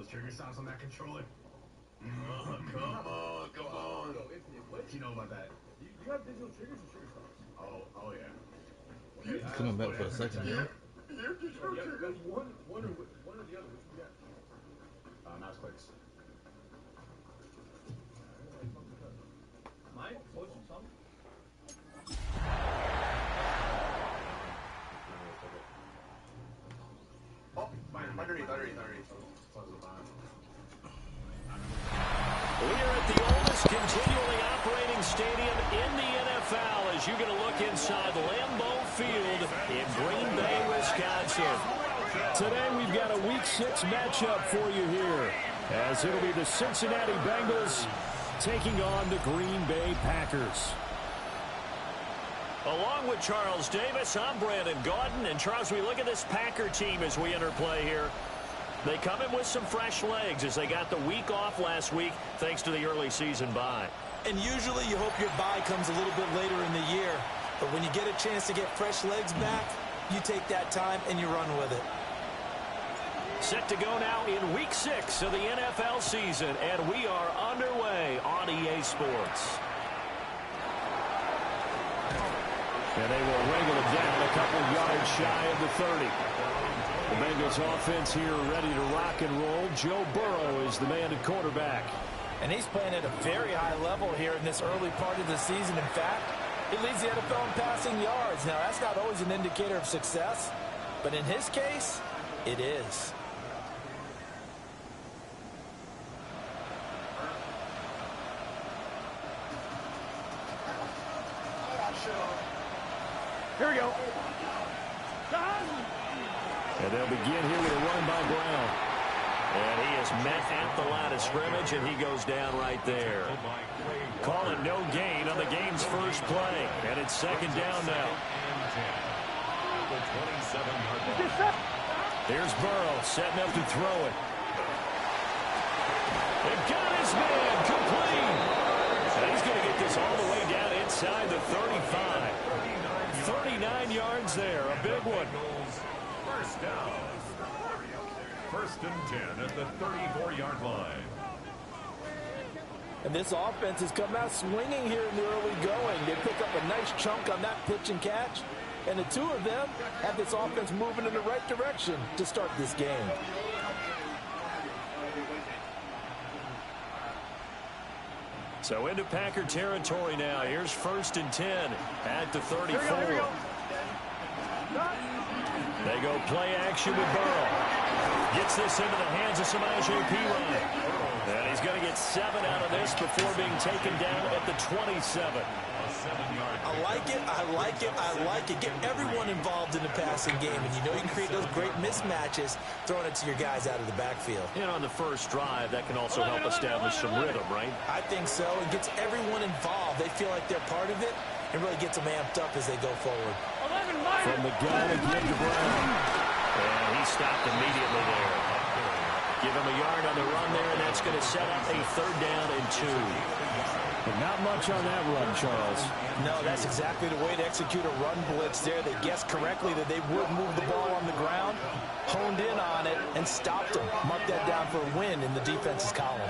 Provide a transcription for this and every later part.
trigger sounds on that controller? Come on. What you know about that? You have digital triggers and trigger sounds. Oh yeah. It's coming back for a second, yeah? One or the other. Which one you got? Mouse clicks. Mine? What's your song? Oh, underneath. We are at the oldest continually operating stadium in the NFL as you get a look inside Lambeau Field in Green Bay, Wisconsin. Today we've got a Week 6 matchup for you here as it'll be the Cincinnati Bengals taking on the Green Bay Packers. Along with Charles Davis, I'm Brandon Gaudin. And Charles, we look at this Packer team as we enter play here. They come in with some fresh legs as they got the week off last week thanks to the early season bye. And usually you hope your bye comes a little bit later in the year. But when you get a chance to get fresh legs back, you take that time and you run with it. Set to go now in Week 6 of the NFL season, and we are underway on EA Sports. And they will wrangle it down a couple yards shy of the 30. The Bengals offense here ready to rock and roll. Joe Burrow is the man at quarterback. And he's playing at a very high level here in this early part of the season. In fact, he leads the NFL in passing yards. Now, that's not always an indicator of success, but in his case, it is. Here we go. And they'll begin here with a run by Brown. And he is met at the line of scrimmage, and he goes down right there. Calling no gain on the game's first play. And it's second down now. Here's Burrow setting up to throw it. They've got his man complete. And he's going to get this all the way down inside the 35. 39 yards there, a big one. First down. First and 10 at the 34-yard line. And this offense has come out swinging here in the early going. They pick up a nice chunk on that pitch and catch. And the two of them have this offense moving in the right direction to start this game. So into Packer territory now. Here's first and 10 at the 34. Here we go. They go play action with Burrow. Gets this into the hands of Samaje Perine. And he's going to get 7 out of this before being taken down at the 27. I like it. Get everyone involved in the passing game. And you know you can create those great mismatches throwing it to your guys out of the backfield. And on the first drive, that can also help establish some rhythm, right? I think so. It gets everyone involved. They feel like they're part of it and really gets them amped up as they go forward. From the gun again to Brown. And he stopped immediately there. Give him a yard on the run there, and that's going to set up a third down and 2. But not much on that run, Charles. No, that's exactly the way to execute a run blitz there. They guessed correctly that they would move the ball on the ground, honed in on it, and stopped them. Mark that down for a win in the defense's column.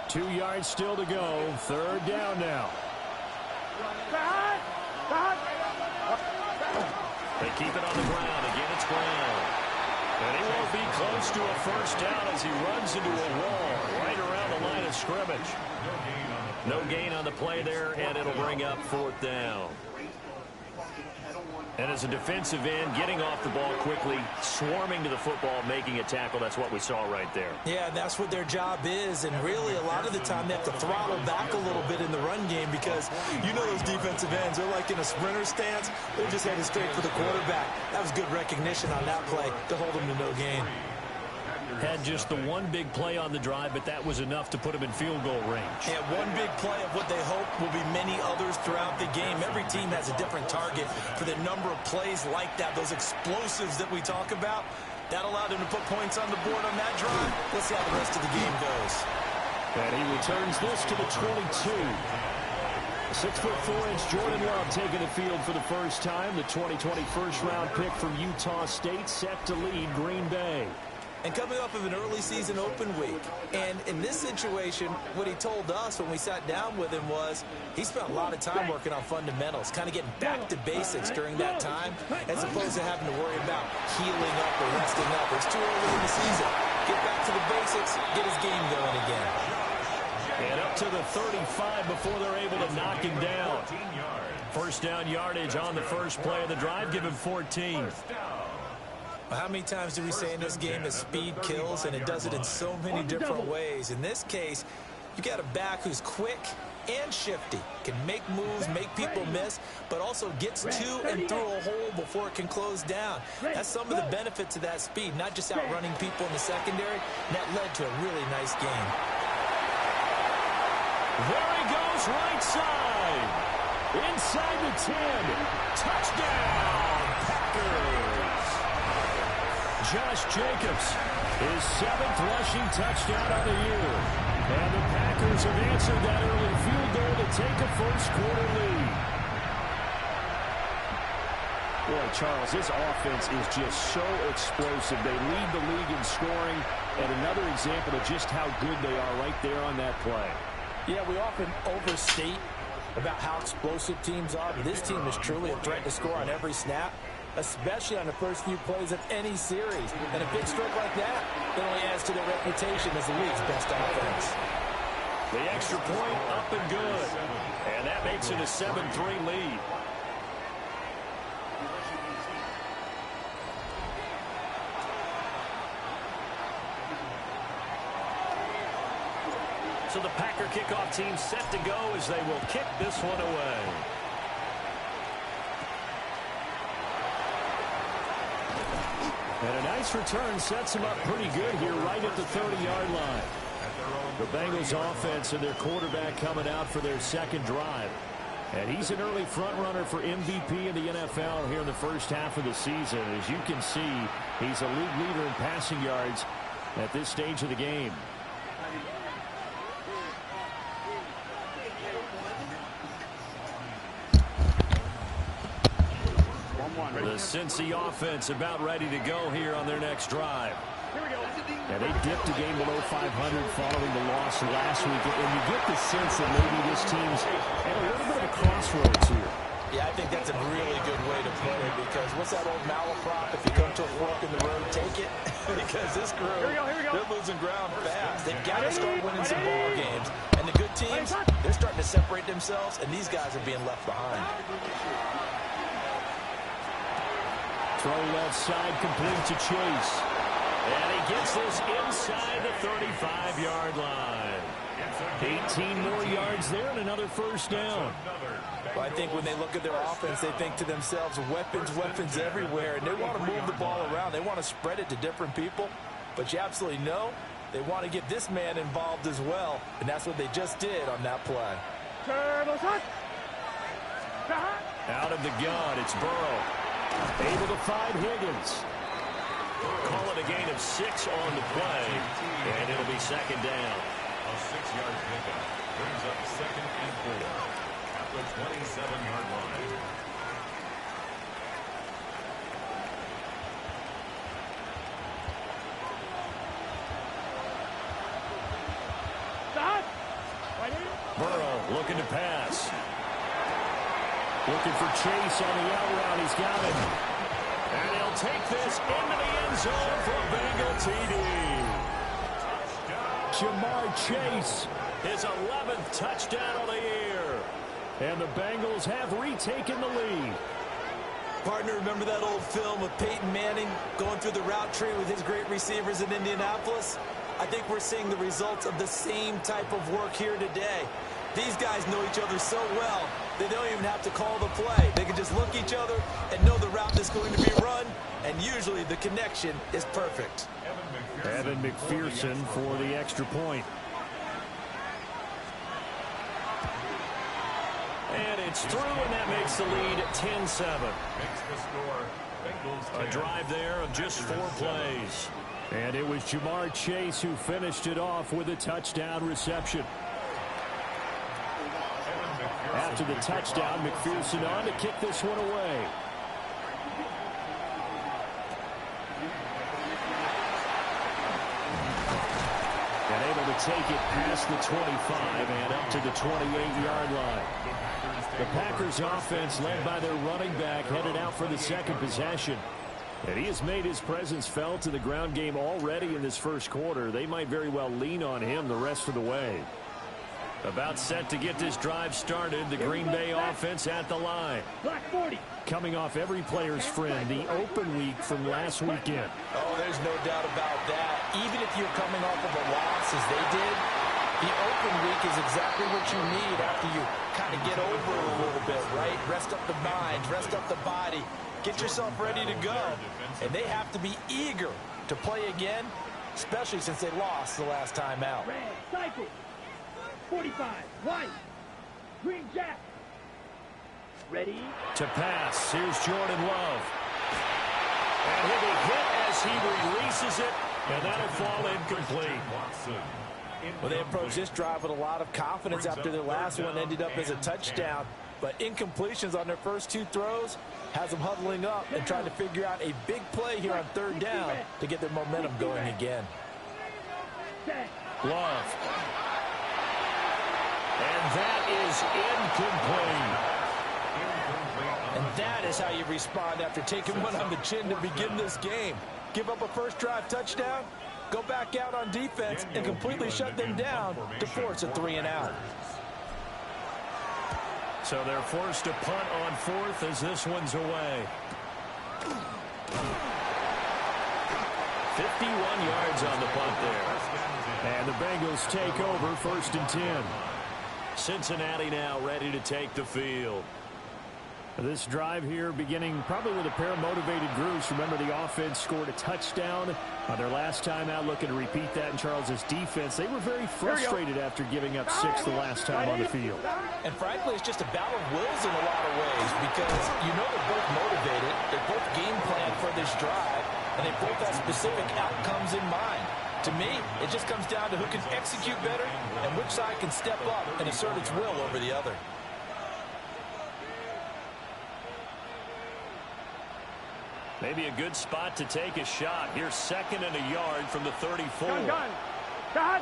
2 yards still to go. Third down now. They keep it on the ground. Again, it's Brown. And he won't be close to a first down as he runs into a wall right around the line of scrimmage. No gain on the play there, and it'll bring up fourth down. And as a defensive end, getting off the ball quickly, swarming to the football, making a tackle, that's what we saw right there. Yeah, that's what their job is, and really a lot of the time they have to throttle back a little bit in the run game because you know those defensive ends, they're like in a sprinter stance. They're just headed straight for the quarterback. That was good recognition on that play to hold them to no gain. Had just the one big play on the drive, but that was enough to put him in field goal range. Yeah, one big play of what they hope will be many others throughout the game. Every team has a different target for the number of plays like that, those explosives that we talk about. That allowed him to put points on the board on that drive. Let's see how the rest of the game goes. And he returns this to the 22. 6'4" Jordan Love taking the field for the first time. The 2020 first-round pick from Utah State set to lead Green Bay. and coming off of an early season open week. And in this situation, what he told us when we sat down with him was he spent a lot of time working on fundamentals, kind of getting back to basics during that time, as opposed to having to worry about healing up or resting up. It's too early in the season. Get back to the basics, get his game going again. And up to the 35 before they're able to knock him down. First down yardage on the first play of the drive. Give him 14. How many times do we say in this game that speed kills, and it does it in so many different ways? In this case, you got a back who's quick and shifty, can make moves, make people miss, but also gets to and through a hole before it can close down. That's some of the benefits of that speed, not just outrunning people in the secondary. That led to a really nice game. There he goes, right side. Inside the 10. Touchdown, Packers. Josh Jacobs, his 7th rushing touchdown of the year. And the Packers have answered that early field goal to take a first-quarter lead. Boy, Charles, this offense is just so explosive. They lead the league in scoring, and another example of just how good they are right there on that play. Yeah, we often overstate about how explosive teams are, but this team is truly a threat to score on every snap, especially on the first few plays of any series. And a big stroke like that, it only adds to their reputation as the league's best offense. The extra point up and good. And that makes it a 7-3 lead. So the Packer kickoff team set to go as they will kick this one away. And a nice return sets him up pretty good here right at the 30-yard line. The Bengals offense and their quarterback coming out for their second drive. And he's an early front runner for MVP in the NFL here in the first half of the season. As you can see, he's a league leader in passing yards at this stage of the game. The Cincy offense about ready to go here on their next drive. And they dipped a game below 500 following the loss last week. And you get the sense that maybe this team's at a little bit of a crossroads here. Yeah, I think that's a really good way to put it, because what's that old malaprop? If you come to a fork in the road, take it. Because this crew, they're losing ground fast. They've got to start winning some ball games. And the good teams, they're starting to separate themselves, and these guys are being left behind. Throw left side, complete to Chase. And he gets this inside the 35-yard line. 18 more yards there and another first down. Well, I think when they look at their offense, they think to themselves, weapons, weapons everywhere. And they want to move the ball around. They want to spread it to different people. But you absolutely know they want to get this man involved as well. And that's what they just did on that play. Out of the gun, it's Burrow. Able to find Higgins. Call it a gain of 6 on the play, and it'll be second down. A 6-yard pickup brings up 2nd and 4 at the 27-yard line. Burrow looking to pass. Looking for Chase on the out route. He's got him. And he'll take this into the end zone for a Bengal TD. Jamar Chase, his 11th touchdown of the year. And the Bengals have retaken the lead. Partner, remember that old film of Peyton Manning going through the route tree with his great receivers in Indianapolis? I think we're seeing the results of the same type of work here today. These guys know each other so well, they don't even have to call the play. They can just look each other and know the route that's going to be run, and usually the connection is perfect. Evan McPherson for the extra point. And it's through, and that makes the lead 10-7. A drive there of just 4 plays. And it was Jamar Chase who finished it off with a touchdown reception. After the touchdown, McPherson on to kick this one away. to take it past the 25 and up to the 28-yard line. The Packers offense, led by their running back, headed out for the second possession. And he has made his presence felt in the ground game already in this first quarter. They might very well lean on him the rest of the way. About set to get this drive started, the Green Bay offense at the line. Coming off every player's friend, the open week from last weekend. Oh, there's no doubt about that. Even if you're coming off of a loss as they did, the open week is exactly what you need after you kind of get over it a little bit, right? Rest up the mind, rest up the body, get yourself ready to go. And they have to be eager to play again, especially since they lost the last time out. Red, cycle. 45, white, green jack. Ready? To pass, here's Jordan Love. And he'll be hit as he releases it, and that'll fall incomplete. Well, they approached this drive with a lot of confidence after their last one ended up as a touchdown. But incompletions on their first two throws has them huddling up and trying to figure out a big play here on third down to get their momentum going again. Love. And that is incomplete. And that is how you respond after taking one on the chin to begin this game. Give up a first drive touchdown, go back out on defense, and completely shut them down to force a 3-and-out. So they're forced to punt on fourth as this one's away. 51 yards on the punt there. And the Bengals take over 1st and 10. Cincinnati now ready to take the field. This drive here beginning probably with a pair of motivated groups. Remember, the offense scored a touchdown on their last time out. Looking to repeat that in Charles's defense. They were very frustrated after giving up 6 the last time on the field. And frankly, it's just a battle of wills in a lot of ways because you know they're both motivated. They're both game planned for this drive, and they both have specific outcomes in mind. To me, it just comes down to who can execute better and which side can step up and assert its will over the other. Maybe a good spot to take a shot. Here's 2nd and a yard from the 34. Gun. Got.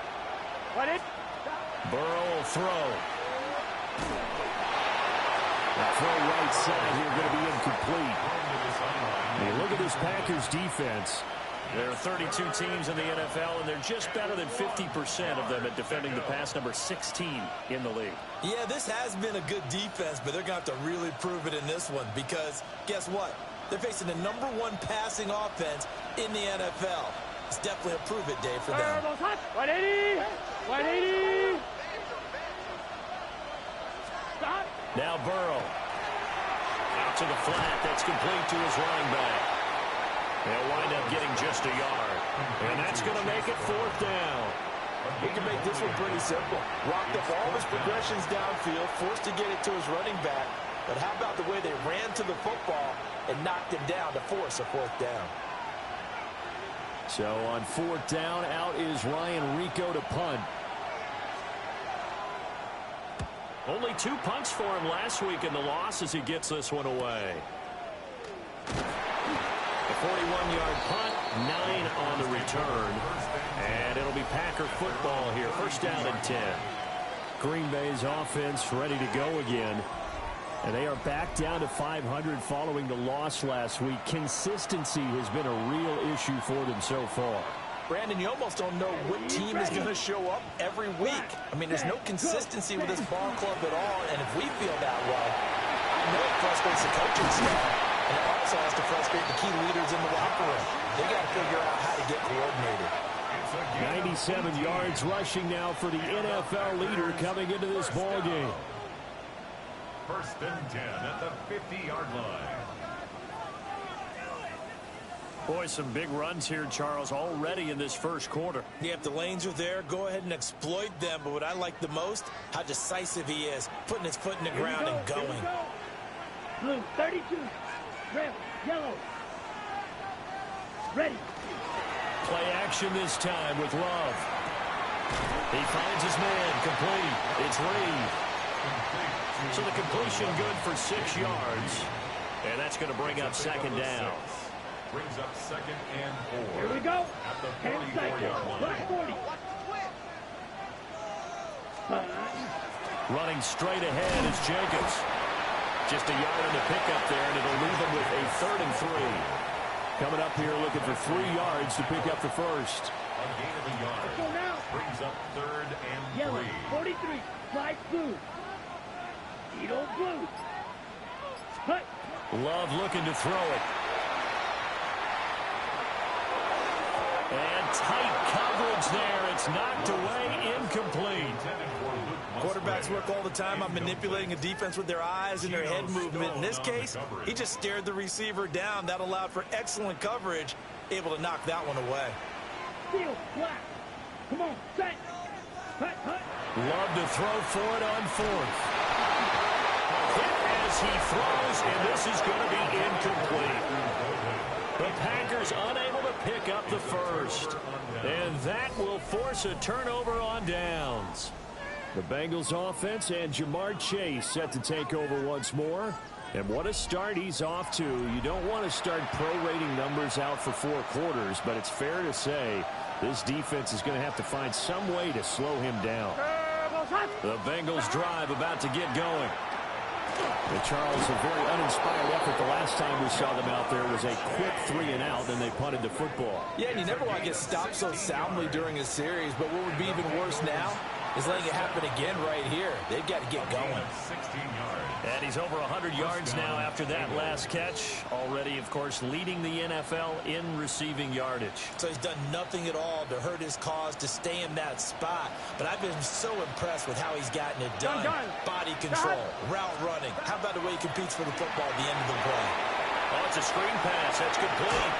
What it? Burrow will throw. The throw right side here going to be incomplete. You look at this Packers defense. There are 32 teams in the NFL, and they're just better than 50% of them at defending the pass, number 16 in the league. Yeah, this has been a good defense, but they're going to have to really prove it in this one because guess what? They're facing the #1 passing offense in the NFL. It's definitely a prove-it day for them. 180! 180! Stop! Now Burrow. Out to the flat. That's complete to his running back. They'll wind up getting just a yard. And that's going to make it 4th down. He can make this one pretty simple. Rocked up all his progressions downfield, forced to get it to his running back. But how about the way they ran to the football and knocked him down to force a 4th down? So on 4th down, out is Ryan Rico to punt. Only 2 punts for him last week in the loss as he gets this one away. A 41-yard punt, 9 on the return. And it'll be Packer football here. 1st down and 10. Green Bay's offense ready to go again. And they are back down to 500 following the loss last week. Consistency has been a real issue for them so far. Brandon, you almost don't know what team is going to show up every week. I mean, there's no consistency with this ball club at all. And if we feel that way, I know it frustrates the coaching staff. And it also has to frustrate the key leaders in the locker room. They got to figure out how to get coordinated. 97 yards rushing now for the NFL leader coming into this ball game. 1st and 10 at the 50-yard line. Boy, some big runs here, Charles, already in this first quarter. Yeah, if the lanes are there, go ahead and exploit them. But what I like the most, how decisive he is, putting his foot in the ground and going. Blue, 32. Red, yellow. Ready. Play action this time with Love. He finds his man, complete. It's Reed. So the completion good for 6 yards. And that's going to bring up 2nd down. Brings up 2nd and 4. Here we go. At the 10 seconds. 44-yard line. Black 40. Running straight ahead is Jacobs. Just a yard on the pickup there, and it'll leave him with a 3rd and 3. Coming up here looking for 3 yards to pick up the first. A gain of a yard. Go now. Brings up 3rd and Yellow, 3. 43, light blue. Edo blue. Hut. Love looking to throw it. And tight coverage there. It's knocked away, incomplete. Quarterbacks work all the time on manipulating a defense with their eyes and their head movement. In this case, he just stared the receiver down. That allowed for excellent coverage, able to knock that one away. Field, flat. Come on, set. Hut, hut. Love to throw for it on 4th. Hit as he throws, and this is going to be incomplete. The Packers unable to pick up the first. And that will force a turnover on downs. The Bengals offense and Jamar Chase set to take over once more. And what a start he's off to. You don't want to start prorating numbers out for 4 quarters, but it's fair to say this defense is going to have to find some way to slow him down. The Bengals drive about to get going. And Charles, a very uninspired effort. The last time we saw them out there was a quick 3 and out, and they punted the football. Yeah, and you never want to get stopped so soundly during a series, but what would be even worse now is letting it happen again right here. They've got to get going. 16 yards. And he's over 100 yards now after that last catch. Already, of course, leading the NFL in receiving yardage. So he's done nothing at all to hurt his cause to stay in that spot. But I've been so impressed with how he's gotten it done. Body control, route running. How about the way he competes for the football at the end of the play? Oh, it's a screen pass. That's complete.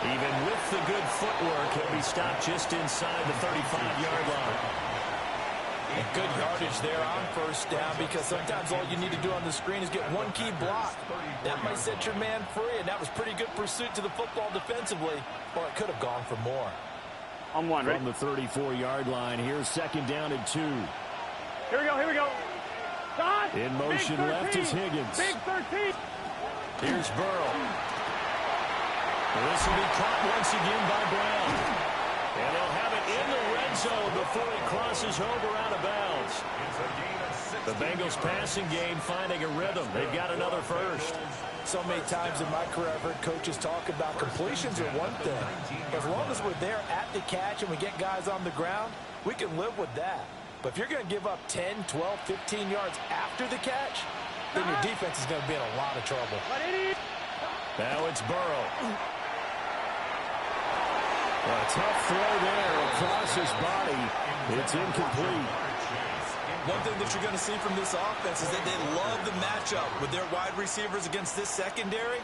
Even with the good footwork, he'll be stopped just inside the 35-yard line. And good yardage there on first down, because sometimes all you need to do on the screen is get one key block. That might set your man free, and that was pretty good pursuit to the football defensively, or it could have gone for more. On one, right? From the 34-yard line, here's 2nd down and 2. Here we go, here we go. Dot. In motion left is Higgins. Big 13. Here's Burrow. This will be caught once again by Brown. And they'll have it in the red zone before it crosses over out of bounds. The Bengals passing game finding a rhythm. They've got another first. So many times in my career, I've heard coaches talk about completions are one thing. As long as we're there at the catch and we get guys on the ground, we can live with that. But if you're going to give up 10, 12, 15 yards after the catch, then your defense is going to be in a lot of trouble. Now it's Burrow. A tough throw there across his body. It's incomplete. One thing that you're going to see from this offense is that they love the matchup with their wide receivers against this secondary.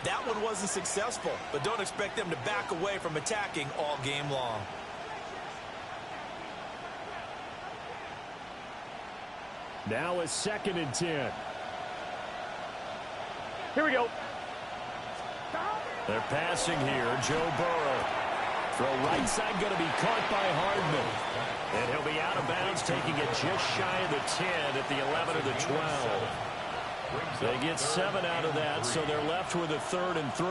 That one wasn't successful, but don't expect them to back away from attacking all game long. Now a 2nd and 10. Here we go. They're passing here. Joe Burrow. Throw right side going to be caught by Hardman. And he'll be out of bounds, taking it just shy of the 10 at the 11 or the 12. They get 7 out of that, so they're left with a 3rd and 3.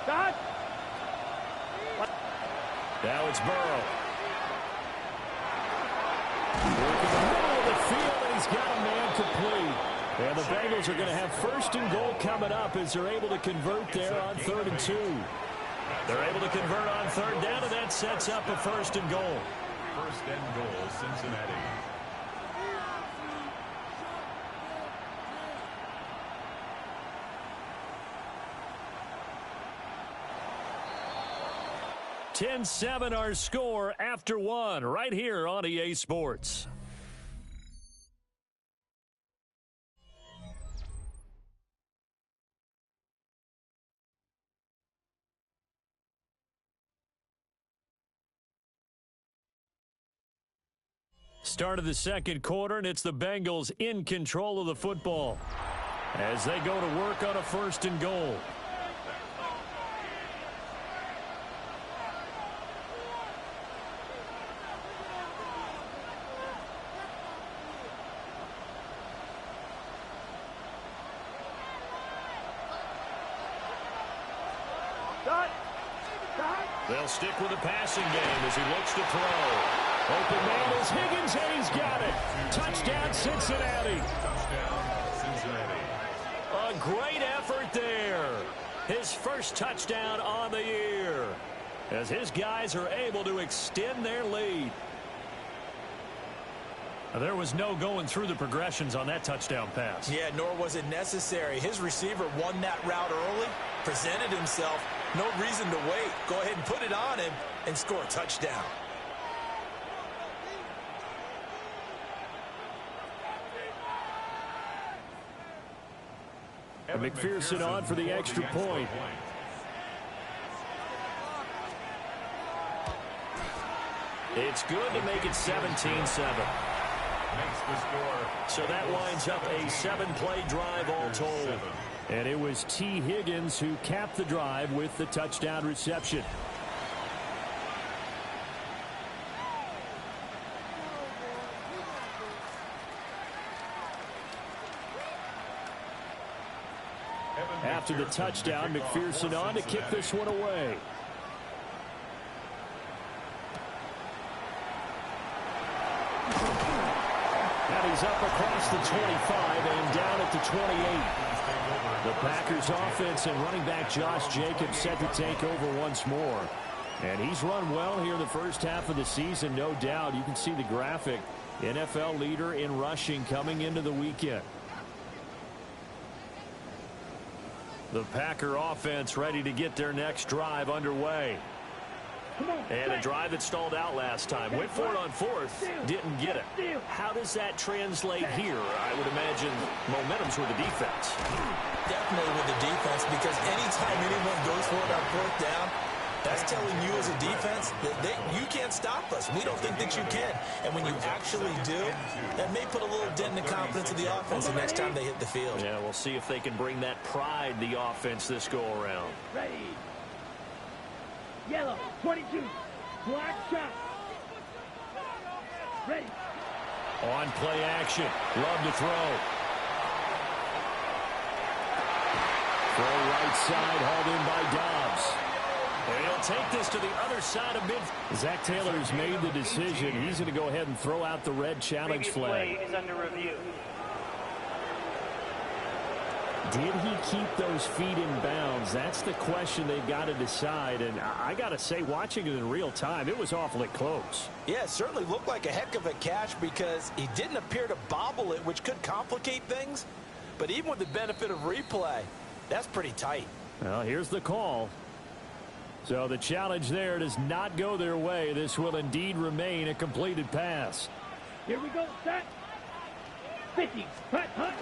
Dot. Now it's Burrow. Working the middle of the field, and he's got a man complete. And the Bengals are going to have 1st and goal coming up as they're able to convert there on 3rd and 2. They're able to convert on 3rd down, and that sets up a 1st and goal. 1st and goal, Cincinnati. (10-7) our score after 1 right here on EA Sports. Start of the 2nd quarter, and it's the Bengals in control of the football as they go to work on a 1st and goal. They'll stick with the passing game as he looks to throw. Open man is Higgins, and he's got it. Touchdown, Cincinnati. Touchdown, Cincinnati. A great effort there. His first touchdown on the year, as his guys are able to extend their lead. There was no going through the progressions on that touchdown pass. Yeah, nor was it necessary. His receiver won that route early, presented himself. No reason to wait. Go ahead and put it on him and score a touchdown. And McPherson on for the extra point. It's good to make it 17-7. So that winds up a 7-play drive all told. And it was T. Higgins who capped the drive with the touchdown reception. After the touchdown, McPherson on to kick this one away. And he's up across the 25 and down at the 28. The Packers offense and running back Josh Jacobs set to take over once more. And he's run well here in the first half of the season, no doubt. You can see the graphic. NFL leader in rushing coming into the weekend. The Packer offense ready to get their next drive underway. And a drive that stalled out last time. Went for it on fourth, didn't get it. How does that translate here? I would imagine momentum's with the defense. Definitely with the defense, because anytime anyone goes for it on fourth down, that's telling you as a defense that you can't stop us. We don't think that you can. And when you actually do, that may put a little dent in the confidence of the offense the next time they hit the field. Yeah, we'll see if they can bring that pride, the offense, this go-around. Ready. Yellow, 22. Black shot. Ready. On play action. Love to throw. Throw right side, hauled in by Dobbs. And he'll take this to the other side of mid. Zach Taylor's made the decision. He's going to go ahead and throw out the red challenge flag. Play is under review. Did he keep those feet in bounds? That's the question they've got to decide. And I got to say, watching it in real time, it was awfully close. Yeah, it certainly looked like a heck of a catch because he didn't appear to bobble it, which could complicate things. But even with the benefit of replay, that's pretty tight. Well, here's the call. So the challenge there does not go their way. This will indeed remain a completed pass. Here we go, set. 50. Hut, hut.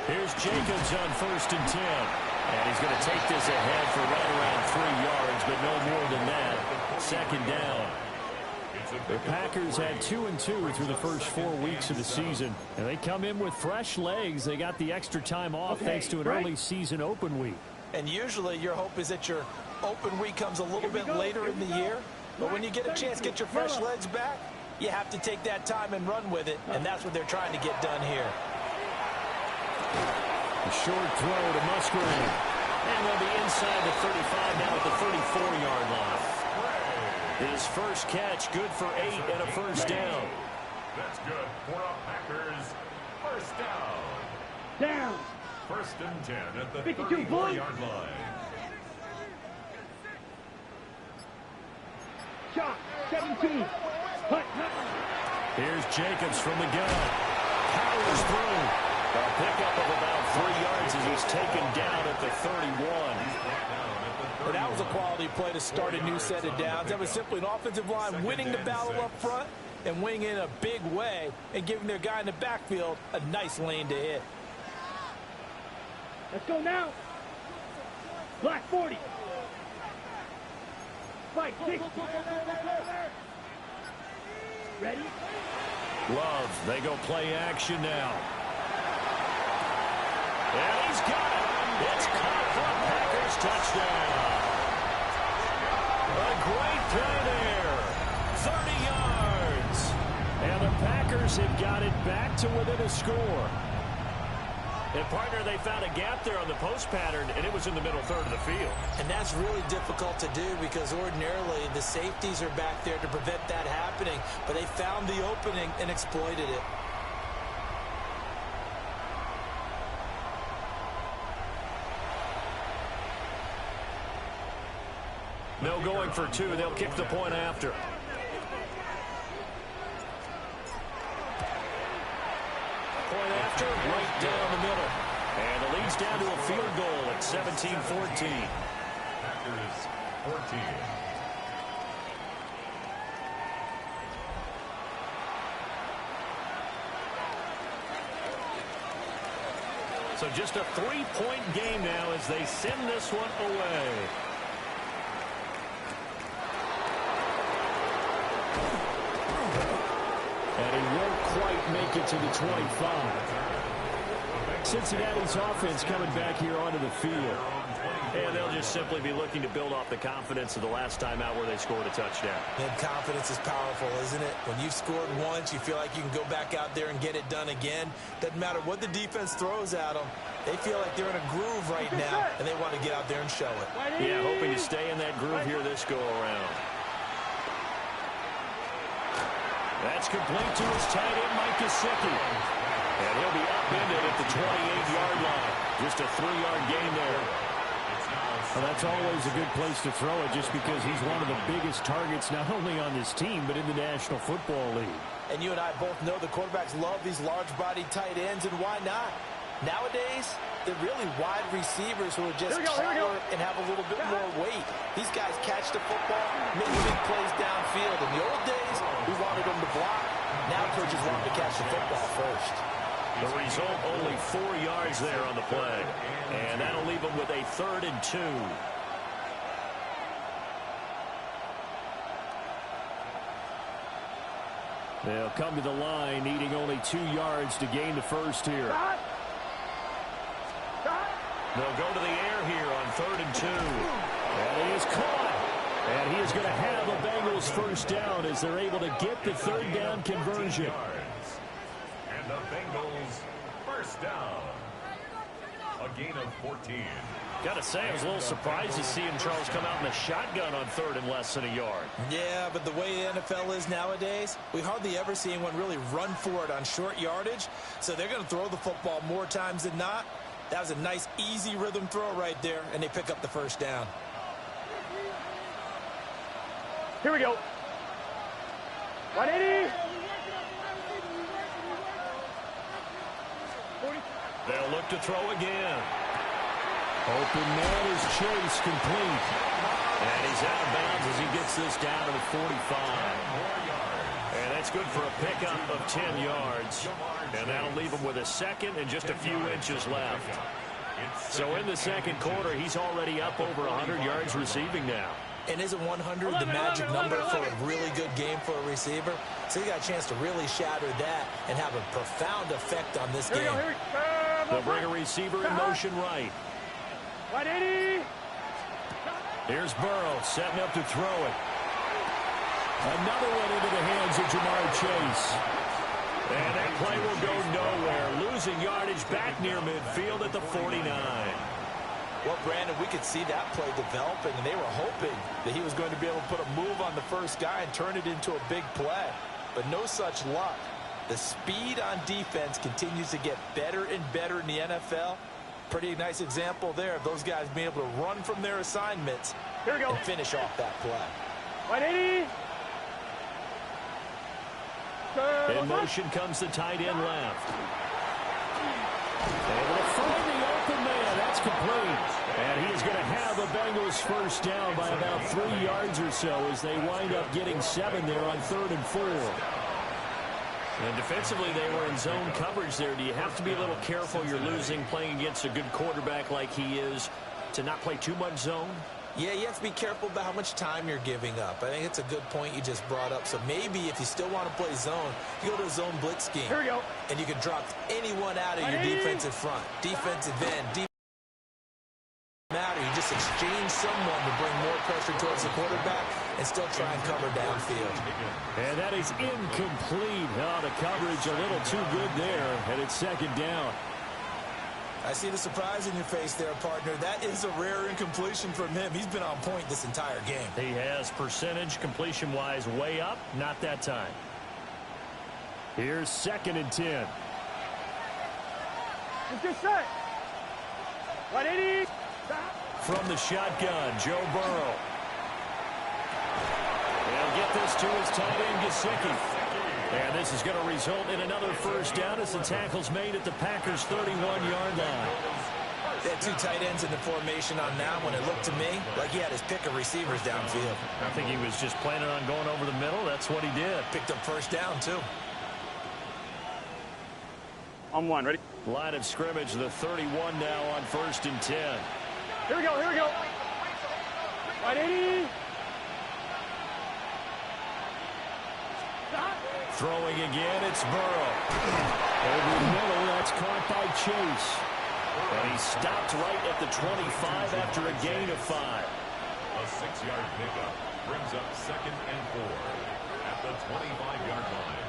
Here's Jacobs on 1st and 10. And he's going to take this ahead for right around 3 yards, but no more than that. Second down. The Packers had 2-2 through the first 4 weeks of the season. And they come in with fresh legs. They got the extra time off thanks to an early season open week. And usually your hope is that your open week comes a little bit later in the year. But when you get a chance to get your fresh legs back, you have to take that time and run with it. And that's what they're trying to get done here. A short throw to Musgrave. And they'll be inside the 35 now at the 34-yard line. His first catch, good for 8 and a first down. That's good for a Packers first down. Down. 1st and 10 at the 52, 34-yard line. Shot. 17. Hut, hut. Here's Jacobs from the gun. Powers through. A pickup of about 3 yards as he's taken down at the 31. Well, that was a quality play to start a new set of downs. That was simply an offensive line winning the battle up front and winning in a big way and giving their guy in the backfield a nice lane to hit. Let's go now. Black 40. Fight 60. Ready? Love, they go play action now. And he's got it. It's caught for a Packers touchdown. A great play there. 30 yards. And the Packers have got it back to within a score. And, partner, they found a gap there on the post pattern, and it was in the middle third of the field. And that's really difficult to do because ordinarily the safeties are back there to prevent that happening. But they found the opening and exploited it. No going for two. They'll kick the point after. Point after, right down the middle. And the lead's down to a field goal at 17-14. Packers 14. So just a 3-point game now as they send this one away. And he won't quite make it to the 25. Cincinnati's offense coming back here onto the field. And they'll just simply be looking to build off the confidence of the last time out where they scored a touchdown. And confidence is powerful, isn't it? When you've scored once, you feel like you can go back out there and get it done again. Doesn't matter what the defense throws at them. They feel like they're in a groove right now, and they want to get out there and show it. Yeah, hoping to stay in that groove here this go-around. That's complete to his tight end, Mike Gesicki. And he'll be upended at the 28-yard line. Just a 3-yard gain there. Well, that's always a good place to throw it just because he's one of the biggest targets not only on this team but in the National Football League. And you and I both know the quarterbacks love these large-bodied tight ends, and why not? Nowadays, they're really wide receivers who are just taller and have a little bit more weight. These guys catch the football, make big plays downfield. In the old days, we wanted them to block. Now coaches want them to catch the football first. The result, only 4 yards there on the play. And that'll leave them with a 3rd and 2. They'll come to the line, needing only 2 yards to gain the first here. They'll go to the air here on 3rd and 2. And he is caught. And he is going to have a Bengals first down as they're able to get the 3rd down conversion. And the Bengals first down. A gain of 14. Got to say, I was a little surprised to see him, Charles, come out in the shotgun on 3rd and less than a yard. Yeah, but the way the NFL is nowadays, we hardly ever see anyone really run for it on short yardage. So they're going to throw the football more times than not. That was a nice, easy rhythm throw right there, and they pick up the first down. Here we go. 180. They'll look to throw again. Open man is Chase, complete. And he's out of bounds as he gets this down to the 45. And that's good for a pickup of 10 yards. And that'll leave him with a 2nd and just a few inches left. So in the 2nd quarter, he's already up over 100 yards receiving now. And isn't 100 the magic number for a really good game for a receiver? So you got a chance to really shatter that and have a profound effect on this game. They'll bring a receiver in motion right. 180. Here's Burrow setting up to throw it. Another one into the hands of Jamar Chase. And that play will go nowhere. Losing yardage back near midfield at the 49. Well, Brandon, we could see that play developing, and they were hoping that he was going to be able to put a move on the first guy and turn it into a big play. But no such luck. The speed on defense continues to get better and better in the NFL. Pretty nice example there of those guys being able to run from their assignments and finish off that play. 180. In motion comes the tight end left. Able to find the open man. That's complete. And he's going to have a Bengals first down by about 3 yards or so as they wind up getting 7 there on 3rd and 4. And defensively, they were in zone coverage there. Do you have to be a little careful? You're losing playing against a good quarterback like he is to not play too much zone? Yeah, you have to be careful about how much time you're giving up. I think it's a good point you just brought up. So maybe if you still want to play zone, you go to a zone blitz scheme. Here we go. And you can drop anyone out of your defensive front. Defensive end, matter. You just exchange someone to bring more pressure towards the quarterback and still try and cover downfield. And that is incomplete. Oh, the coverage a little too good there, and it's 2nd down. I see the surprise in your face there, partner. That is a rare incompletion from him. He's been on point this entire game. He has percentage completion-wise way up. Not that time. Here's 2nd and 10. Get set. 180. From the shotgun, Joe Burrow. He'll get this to his tight end, Gesicki. And this is going to result in another first down as the tackle's made at the Packers' 31-yard line. They had 2 tight ends in the formation on that one. It looked to me like he had his pick of receivers downfield. I think he was just planning on going over the middle. That's what he did. Picked up first down, too. On 1, ready? Line of scrimmage, the 31 now on 1st and 10. Here we go, here we go. 180. Throwing again, it's Burrow. Over the middle, that's caught by Chase. And he stopped right at the 25 after a gain of 5. A 6-yard pickup brings up 2nd and 4 at the 25-yard line.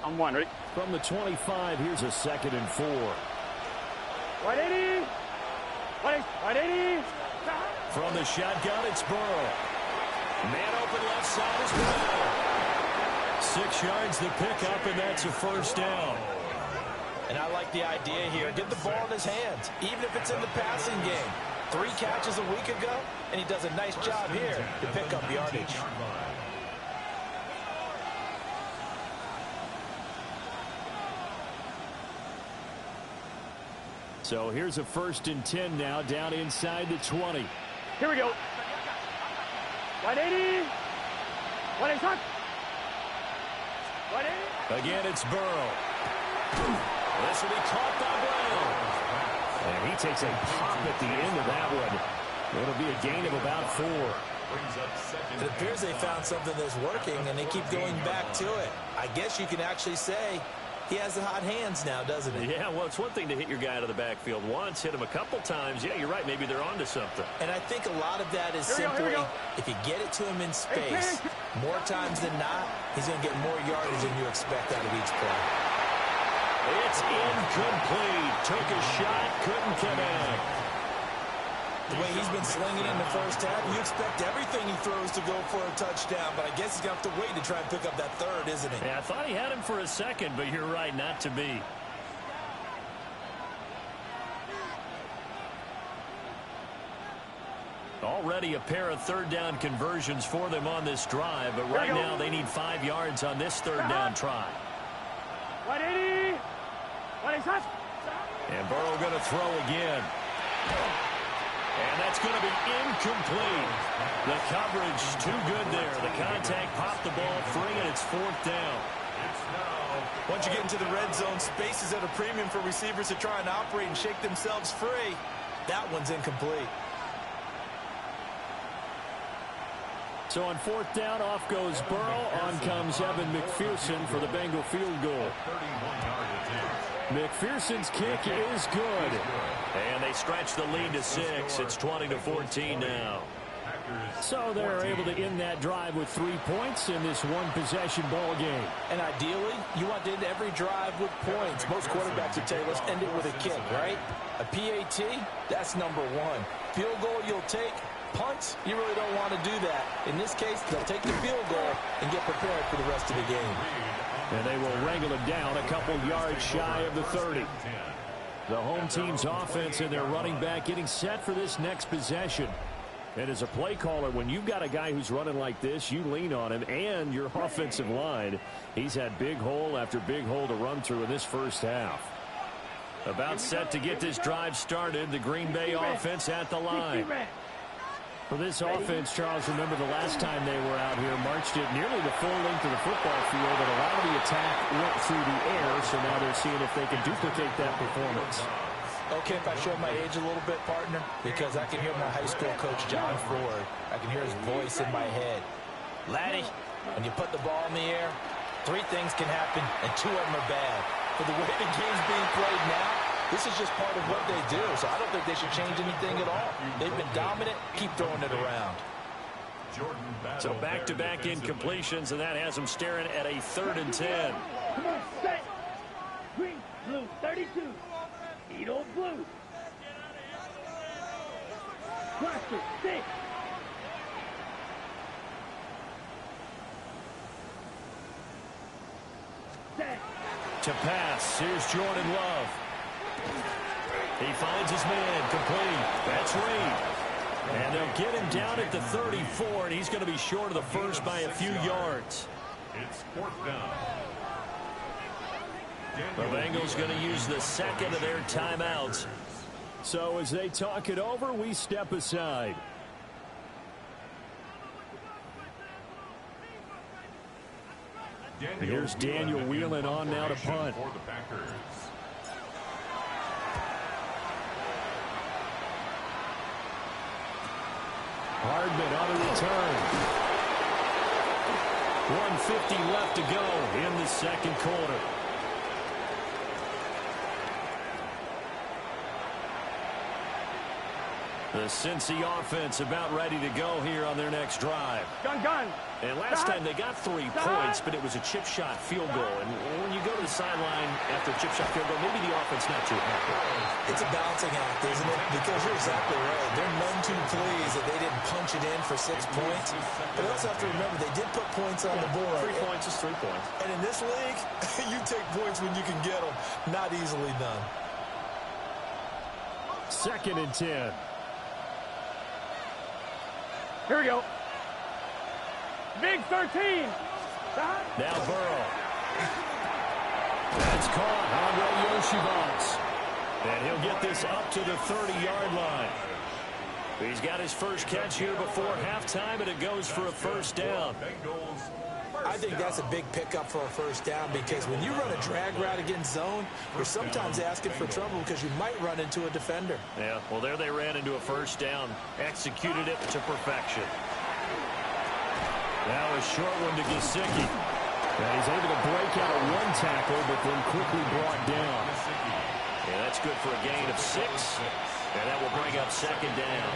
On 1, ready? From the 25, here's a 2nd and 4. 180. 180. From the shotgun, it's Burrow. Man open left side is Brown. 6 yards the pickup, and that's a first down. And I like the idea here. Get the ball in his hands, even if it's in the passing game. 3 catches a week ago, and he does a nice job here to pick up yardage. So here's a 1st and 10 now, down inside the 20. Here we go. 180. 180. 180. Again, it's Burrow. This will be caught by Brown. And he takes a pop at the end of that one. It'll be a gain of about 4. It appears they found something that's working, and they keep going back to it. I guess you can actually say he has the hot hands now, doesn't he? Yeah, well, it's one thing to hit your guy out of the backfield once, hit him a couple times. Yeah, you're right. Maybe they're onto something. And I think a lot of that is simply if you get it to him in space, more times than not, he's going to get more yardage than you expect out of each play. It's incomplete. Took a shot, couldn't connect. The way he's been slinging in the first half, you expect everything he throws to go for a touchdown, but I guess he's going to have to wait to try and pick up that 3rd, isn't he? Yeah, I thought he had him for a second, but you're right, not to be. Already a pair of 3rd down conversions for them on this drive, but right now they need 5 yards on this 3rd down try. 180. 180. And Burrow going to throw again. And that's going to be incomplete. The coverage too good there. The contact popped the ball free, and it's 4th down. Once you get into the red zone, space is at a premium for receivers to try and operate and shake themselves free. That one's incomplete. So on 4th down, off goes Burrow. On comes Evan McPherson for the Bengal field goal. McPherson's kick is good. And they stretch the lead to 6. It's 20-14 now. So they're able to end that drive with 3 points in this one-possession ball game. And ideally, you want to end every drive with points. Most quarterbacks would tell you, let's end it with a kick, right? A PAT, that's number 1. Field goal you'll take. Punts, you really don't want to do that. In this case, they'll take the field goal and get prepared for the rest of the game. And they will wrangle him down a couple yards shy of the 30. The home team's offense and their running back getting set for this next possession. And as a play caller, when you've got a guy who's running like this, you lean on him and your offensive line. He's had big hole after big hole to run through in this first half. About set to get this drive started, the Green Bay offense at the line. For this offense, Charles, remember the last time they were out here, marched it nearly the full length of the football field, and a lot of the attack went through the air, so now they're seeing if they can duplicate that performance. Okay, if I show my age a little bit, partner, because I can hear my high school coach, John Ford. I can hear his voice in my head. Laddie, when you put the ball in the air, 3 things can happen, and 2 of them are bad. For the way the game's being played now, this is just part of what they do, so I don't think they should change anything at all. They've been dominant. Keep throwing it around. So back-to-back incompletions, and that has them staring at a 3rd and 10. Come on, set. Green, blue, 32. Edo blue. Cluster, 6. Set. To pass, here's Jordan Love. He finds his man, complete. That's Reed. And they'll get him down at the 34, and he's going to be short of the first by a few yards. It's 4th down. The Bengals going to use the second of their timeouts. So as they talk it over, we step aside. Here's Daniel Whelan on now to punt. For the Packers. Hardman on the return. 1:50 left to go in the second quarter. The Cincy offense about ready to go here on their next drive. Gun. And last time they got 3 points, but it was a chip shot field goal. And when you go to the sideline after a chip shot field goal, maybe the offense not too happy. It's a balancing act, isn't it? Because you're exactly right. They're none too pleased that they didn't punch it in for 6 points. But they also have to remember they did put points on the board. 3 points is 3 points. And in this league, you take points when you can get them. Not easily done. 2nd and 10. Here we go. Big 13. Now Burrow. That's caught. Andre Yoshivans. And he'll get this up to the 30-yard line. He's got his first catch here before halftime, and it goes for a first down. I think that's a big pickup for a first down because when you run a drag route against zone, you're sometimes asking for trouble because you might run into a defender. Yeah, well, there they ran into a first down. Executed it to perfection. Now a short one to Gesicki. And he's able to break out of 1 tackle, but then quickly brought down. Yeah, that's good for a gain of 6. And that will bring up 2nd down.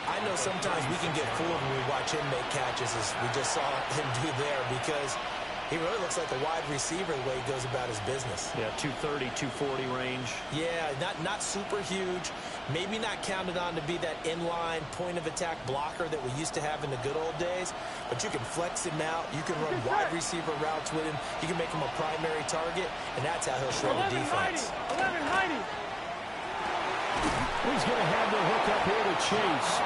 I know sometimes we can get fooled when we watch him make catches, as we just saw him do there, because he really looks like a wide receiver the way he goes about his business. Yeah, 230, 240 range. Yeah, not super huge. Maybe not counted on to be that inline point-of-attack blocker that we used to have in the good old days, but you can flex him out. You can run wide receiver routes with him. You can make him a primary target, and that's how he'll shred the defense. 11 Heidi. He's going to have the hook up here to Chase.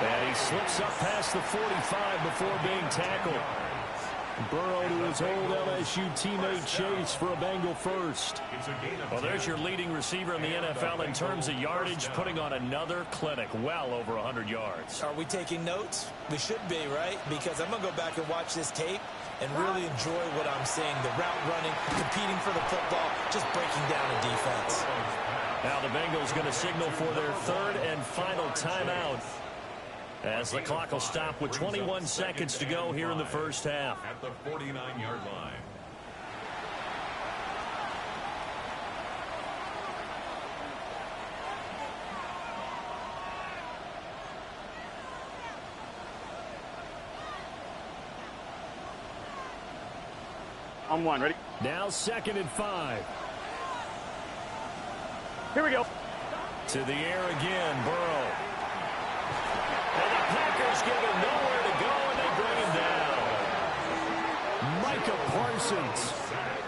And he slips up past the 45 before being tackled. Burrow to his old LSU teammate Chase for a Bengal first. Well, there's your leading receiver in the NFL in terms of yardage, putting on another clinic, well over 100 yards. Are we taking notes? We should be, right? Because I'm going to go back and watch this tape and really enjoy what I'm seeing. The route running, competing for the football, just breaking down a defense. Now the Bengals going to signal for their 3rd and final timeout, as the clock will stop with 21 seconds to go here in the first half. At the 49-yard line. On 1, ready? Now 2nd and 5. Here we go. To the air again, Burrow. And the Packers give him nowhere to go, and they bring him down. Micah Parsons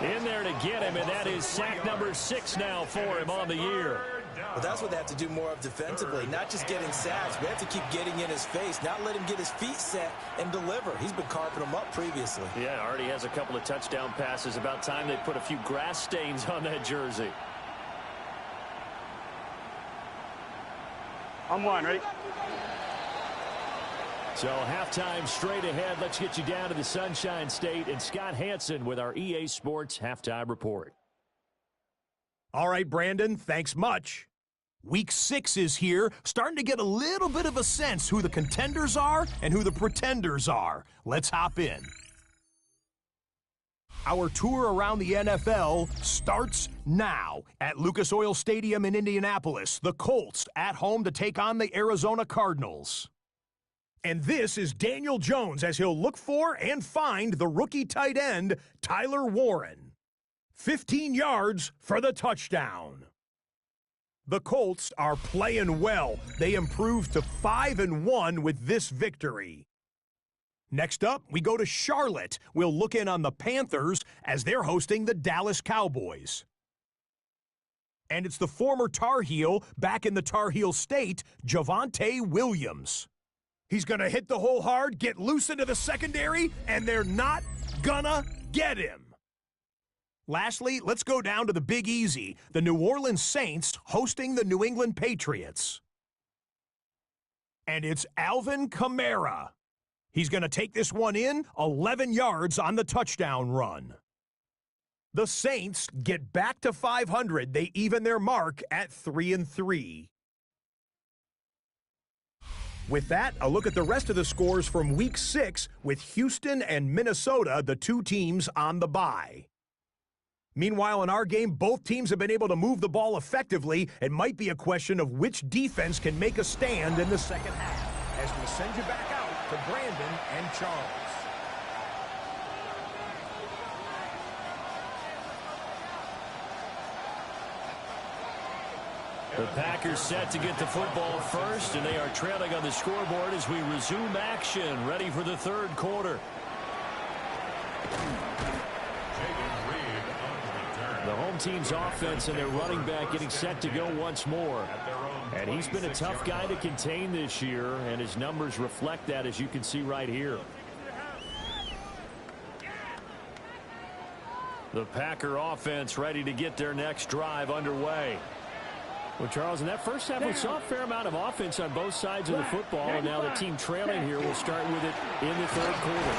In there to get him, and that is sack number 6 now for him on the year. But that's what they have to do more of defensively, not just getting sacks. We have to keep getting in his face, not let him get his feet set and deliver. He's been carping them up previously. Yeah, already has a couple of touchdown passes. About time they put a few grass stains on that jersey. On 1, ready? So halftime straight ahead. Let's get you down to the Sunshine State and Scott Hansen with our EA Sports Halftime Report. All right, Brandon, thanks much. Week 6 is here, starting to get a little bit of a sense who the contenders are and who the pretenders are. Let's hop in. Our tour around the NFL starts now at Lucas Oil Stadium in Indianapolis. The Colts at home to take on the Arizona Cardinals. And this is Daniel Jones as he'll look for and find the rookie tight end, Tyler Warren. 15 yards for the touchdown. The Colts are playing well. They improved to 5-1 with this victory. Next up, we go to Charlotte. We'll look in on the Panthers as they're hosting the Dallas Cowboys. And it's the former Tar Heel back in the Tar Heel state, Javonte Williams. He's going to hit the hole hard, get loose into the secondary, and they're not gonna get him. Lastly, let's go down to the Big Easy, the New Orleans Saints hosting the New England Patriots. And it's Alvin Kamara. He's going to take this one in, 11 yards on the touchdown run. The Saints get back to 500. They even their mark at 3-3. With that, a look at the rest of the scores from Week 6 with Houston and Minnesota, the two teams on the bye. Meanwhile, in our game, both teams have been able to move the ball effectively. It might be a question of which defense can make a stand in the second half. As we send you back out to Brandon and Charles. The Packers set to get the football first, and they are trailing on the scoreboard as we resume action, ready for the third quarter. The home team's offense and their running back getting set to go once more. And he's been a tough guy to contain this year, and his numbers reflect that, as you can see right here. The Packer offense ready to get their next drive underway. Well, Charles, in that first half, we saw a fair amount of offense on both sides of the football, and now the team trailing here will start with it in the third quarter.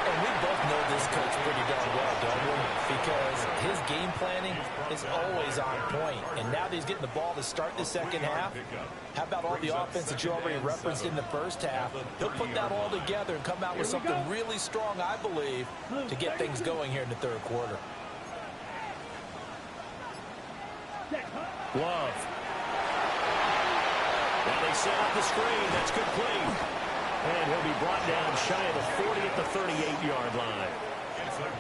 And we both know this coach pretty darn well, don't we? Because his game planning is always on point. And now that he's getting the ball to start the second half, how about all the offense that you already referenced in the first half? He'll put that all together and come out with something really strong, I believe, to get things going here in the third quarter. Love. And they set up the screen. That's complete. And he'll be brought down shy of the 40 at the 38-yard line.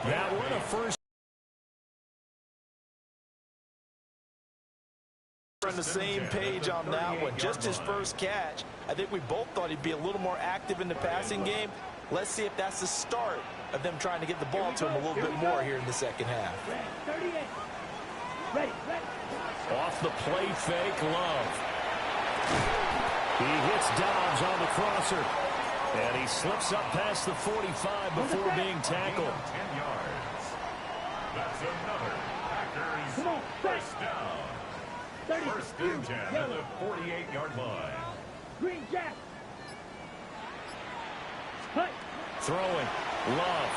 That one a first. We're on the same page on that one. Just his first catch. I think we both thought he'd be a little more active in the passing game. Let's see if that's the start of them trying to get the ball to him a little bit more here in the second half. Off the play fake, Love. He hits Dobbs on the crosser. And he slips up past the 45 before being tackled. 10 yards. That's another Packers first down. First and 10 at the 48-yard line. Green Jack. Throwing. Love.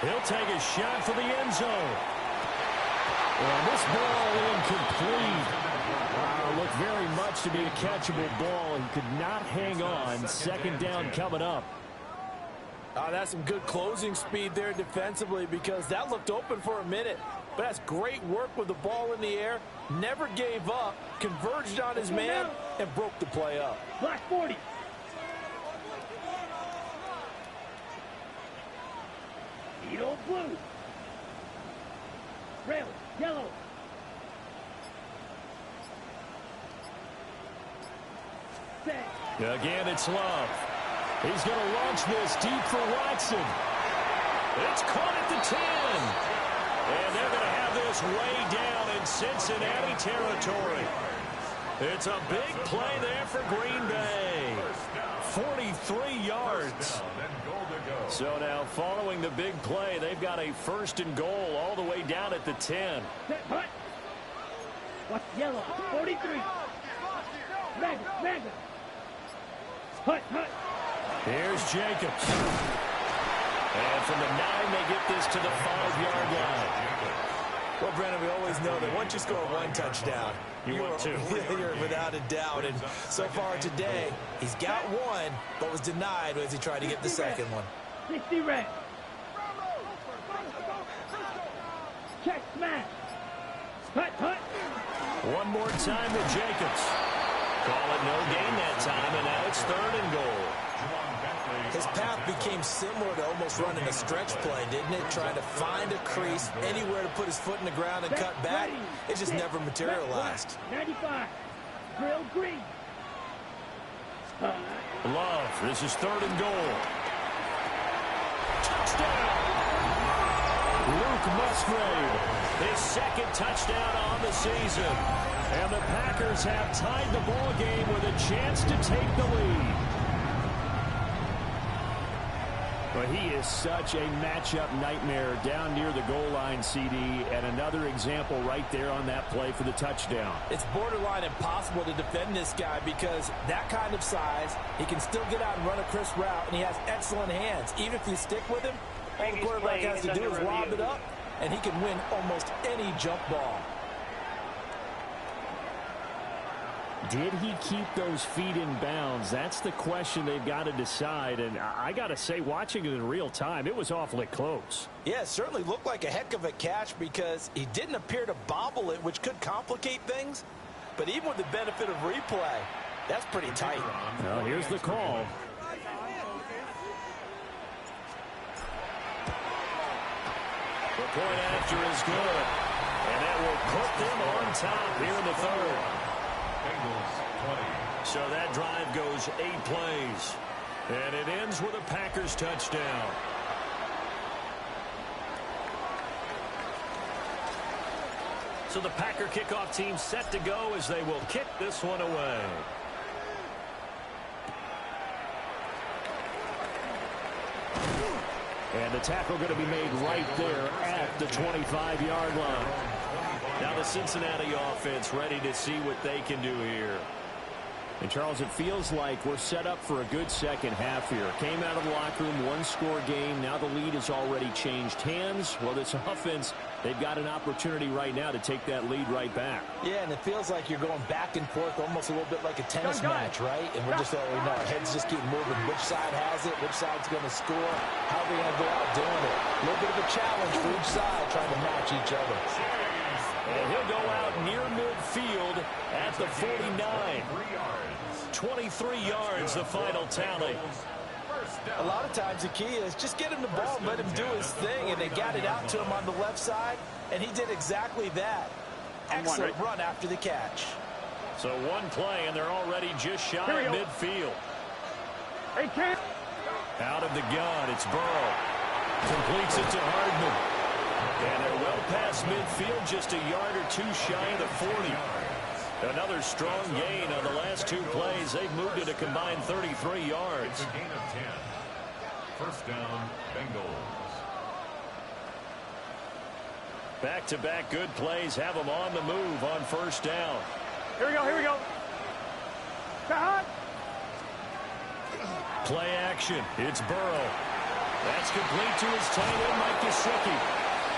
He'll take a shot for the end zone. And this ball incomplete. Looked very much to be a catchable ball. He could not hang on. Second down coming up. That's some good closing speed there defensively, because that looked open for a minute. But that's great work with the ball in the air. Never gave up. Converged on his man and broke the play up. Black 40. Edo blue. Red, yellow. Again, it's Love. He's going to launch this deep for Watson. It's caught at the 10. And they're going to have this way down in Cincinnati territory. It's a big play there for Green Bay. 43 yards. So now, following the big play, they've got a first and goal all the way down at the 10. Watch yellow, 43. Mega. Hut. Here's Jacobs. And from the 9, they get this to the 5-yard line. Well, Brandon, we always know that once you score one touchdown, you want two. You're without a doubt. And so far today, he's got one, but was denied as he tried to get the second one. 60 red. Check smash. Hut. One more time with Jacobs. Call it no gain that time, and now it's 3rd and goal. His path became similar to almost running a stretch play, didn't it? Trying to find a crease, anywhere to put his foot in the ground and cut back. It just never materialized. 95. Drill green. Love, this is 3rd and goal. Touchdown! Luke Musgrave, his 2nd touchdown on the season. And the Packers have tied the ball game with a chance to take the lead. But he is such a matchup nightmare down near the goal line, CD, and another example right there on that play for the touchdown. It's borderline impossible to defend this guy because that kind of size, he can still get out and run a crisp route, and he has excellent hands. Even if you stick with him, all the quarterback has to do is lob it up, and he can win almost any jump ball. Did he keep those feet in bounds? That's the question they've got to decide. And I got to say, watching it in real time, it was awfully close. Yeah, it certainly looked like a heck of a catch because he didn't appear to bobble it, which could complicate things. But even with the benefit of replay, that's pretty tight. Well, here's the call. The point after is good. And that will put them on top here in the 3rd. So that drive goes 8 plays. And it ends with a Packers touchdown. So the Packer kickoff team set to go as they will kick this one away. And the tackle going to be made right there at the 25-yard line. Now the Cincinnati offense ready to see what they can do here. And, Charles, it feels like we're set up for a good second half here. Came out of the locker room, 1-score game. Now the lead has already changed hands. Well, this offense, they've got an opportunity right now to take that lead right back. Yeah, and it feels like you're going back and forth almost a little bit like a tennis match, right? And we're just, our heads just keep moving. Which side has it? Which side's going to score? How are we going to go out doing it? A little bit of a challenge for each side trying to match each other. And he'll go out near midfield at the 49. 23 yards, the final tally. A lot of times the key is just get him the ball and let him do his thing, and they got it out to him on the left side, and he did exactly that. Excellent run after the catch. So one play, and they're already just shy of midfield. Out of the gun, it's Burrow. Completes it to Hardman. And they're well past midfield, just a yard or two shy of the 40. Another strong gain on the last 2 plays. They've moved it a combined 33 yards. It's a gain of 10. First down, Bengals. Back-to-back good plays have them on the move on first down. Here we go. Play action. It's Burrow. That's complete to his tight end, Mike Gesicki.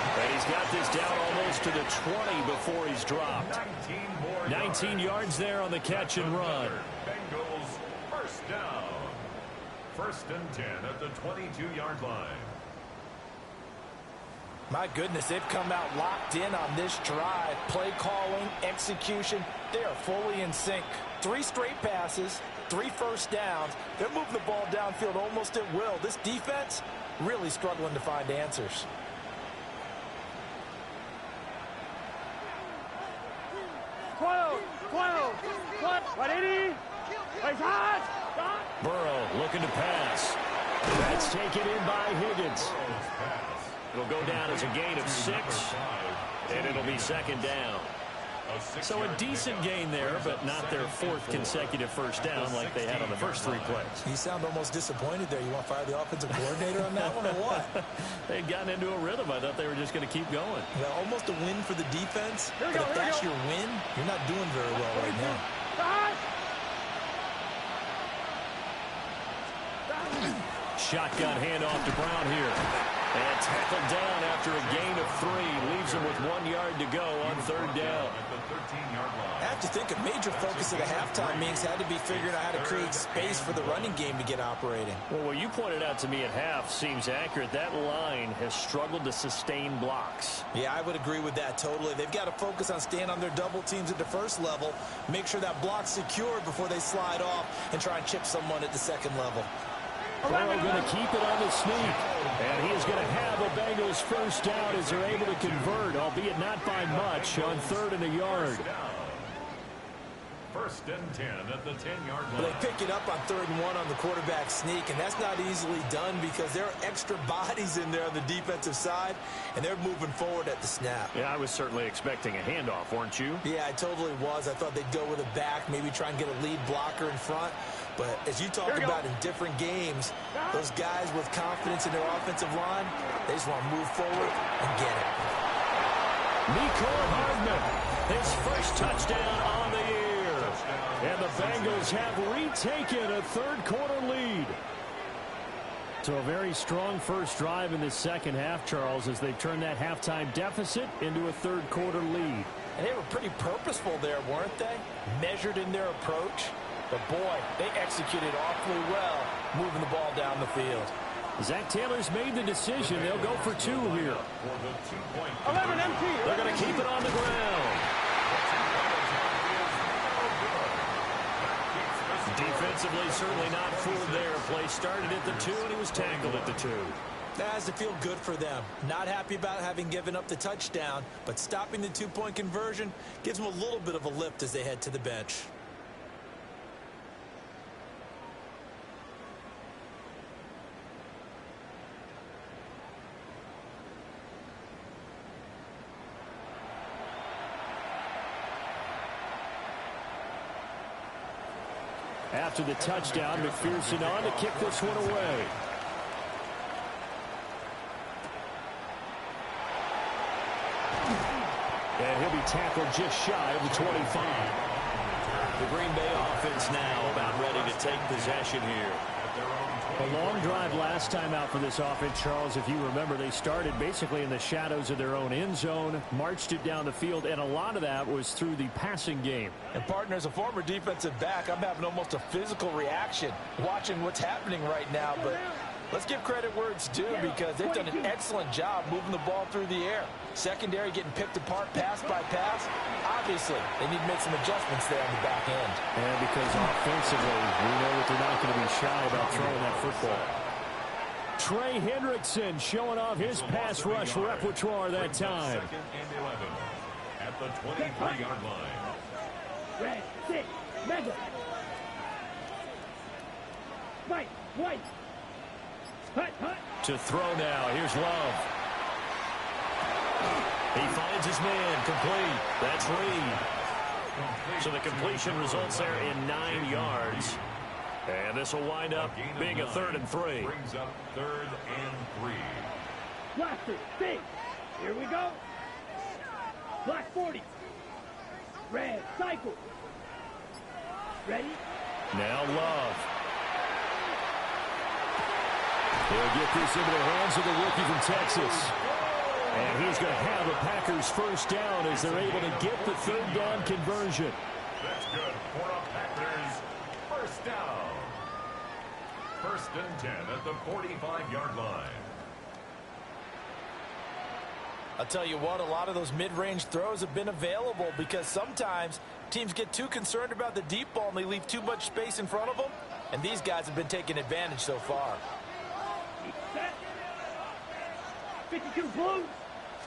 And he's got this down almost to the 20 before he's dropped. 19 yards there on the catch and run. Bengals first down. 1st and 10 at the 22-yard line. My goodness, they've come out locked in on this drive. Play calling, execution, they are fully in sync. 3 straight passes, 3 first downs. They're moving the ball downfield almost at will. This defense really struggling to find answers. Burrow looking to pass. That's taken in by Higgins. It'll go down as a gain of 6, and it'll be 2nd down. So a decent gain there, but not their 4th consecutive first down like they had on the first 3 plays. You sound almost disappointed there. You want to fire the offensive coordinator on that one or what? They'd gotten into a rhythm. I thought they were just going to keep going. Well, almost a win for the defense, but if that's your win, you're not doing very well right now. Shotgun handoff to Brown here. And Tackled down after a gain of 3. Leaves him with 1 yard to go on third down. I have to think a major focus of the halftime meetings had to be figuring out how to create space for the running game to get operating. Well, what you pointed out to me at half seems accurate. That line has struggled to sustain blocks. Yeah, I would agree with that totally. They've got to focus on staying on their double teams at the first level, make sure that block's secured before they slide off and try and chip someone at the second level. Burrow going to keep it on the sneak. And he is going to have a Bengals first down as they're able to convert, albeit not by much, on 3rd and a yard. First and 10 at the 10-yard line. Well, they pick it up on 3rd and 1 on the quarterback sneak, and that's not easily done because there are extra bodies in there on the defensive side, and they're moving forward at the snap. Yeah, I was certainly expecting a handoff, weren't you? Yeah, I totally was. I thought they'd go with a back, maybe try and get a lead blocker in front. But as you talk about in different games, those guys with confidence in their offensive line, they just want to move forward and get it. Mecole Hardman, his first touchdown on the year. And the Bengals have retaken a third-quarter lead. So a very strong first drive in the second half, Charles, as they turn that halftime deficit into a third-quarter lead. And they were pretty purposeful there, weren't they? Measured in their approach. But, boy, they executed awfully well, moving the ball down the field. Zach Taylor's made the decision. They'll go for 2 here. 11 empty. They're going to keep it on the ground. Defensively, certainly not fooled there. Play started at the 2, and he was tackled at the 2. That has to feel good for them. Not happy about having given up the touchdown, but stopping the 2-point conversion gives them a little bit of a lift as they head to the bench. After the touchdown, McPherson on to kick this one away. And he'll be tackled just shy of the 25. The Green Bay offense now about ready to take possession here. A long drive last time out for this offense, Charles. If you remember, they started basically in the shadows of their own end zone, marched it down the field, and a lot of that was through the passing game. And, partner, as a former defensive back, I'm having almost a physical reaction watching what's happening right now. But let's give credit where it's due because they've done an excellent job moving the ball through the air. Secondary getting picked apart pass by pass. Obviously, they need to make some adjustments there on the back end. And because offensively, we know that they're not going to be shy about throwing that football. Trey Hendrickson showing off his pass rush repertoire that time. 2nd and 11 at the 23-yard line. Red, 6, mega. White, white. Hut, hut. To throw now. Here's Love. He finds his man. Complete. That's Reed. So the completion results there in 9 yards. And this will wind up being a 3rd and 3. Brings up 3rd and 3. Blaster, 6. Here we go. Black 40. Red, cycle. Ready? Now Love. He'll get this into the hands of the rookie from Texas. And he's going to have a Packers first down as they're able to get the 3rd down conversion. That's good for a Packers first down. 1st and 10 at the 45-yard line. I'll tell you what, a lot of those mid-range throws have been available because sometimes teams get too concerned about the deep ball and they leave too much space in front of them. And these guys have been taking advantage so far. Set. 52 blue.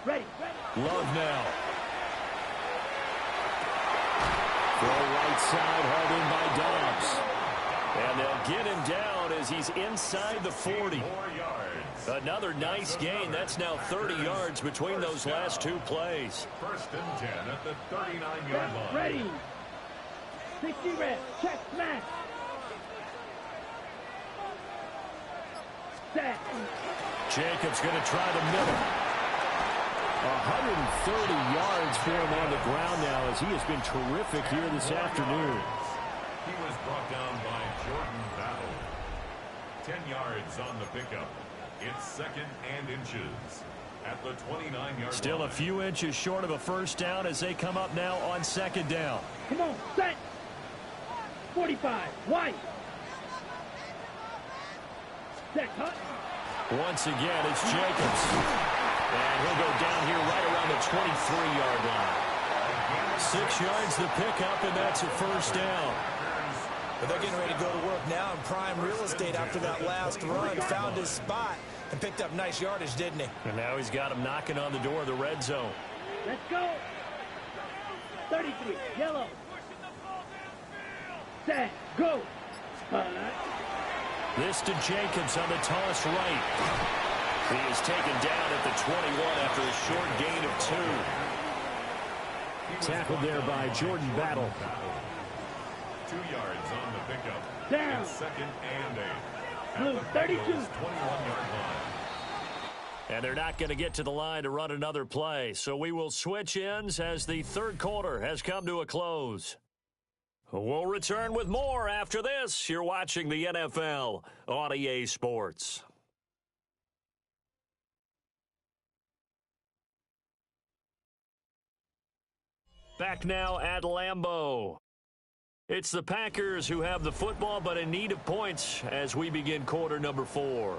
Ready. Love now. Throw right side, hauled in by Dobbs. And they'll get him down as he's inside the 40. 4 yards. Another nice gain. That's now 30 yards between those last 2 plays. 1st and 10 at the 39-yard line. Ready. 60 red. Check smash. Set. Jacobs going to try the middle. 130 yards for him on the ground now as he has been terrific here this afternoon. He was brought down by Jordan Battle. 10 yards on the pickup. It's 2nd and inches at the 29-yard line. Still a few inches short of a first down as they come up now on 2nd down. Come on, set. 45, White. Set, cut. Once again, it's Jacobs. And he'll go down here right around the 23-yard line. 6 yards the pickup, and that's a first down. But they're getting ready to go to work now in prime real estate after that last run. Found his spot and picked up nice yardage, didn't he? And now he's got him knocking on the door of the red zone. Let's go. 33, yellow. Set, go. This to Jacobs on the toss right. He is taken down at the 21 after a short gain of 2. Tackled there by Jordan Battle. 2 yards on the pickup. Down. It's 2nd and 8. Blue, 32. 21-yard line. And they're not going to get to the line to run another play. So we will switch ends as the third quarter has come to a close. We'll return with more after this. You're watching the NFL on EA Sports. Back now at Lambeau. It's the Packers who have the football but in need of points as we begin quarter number 4.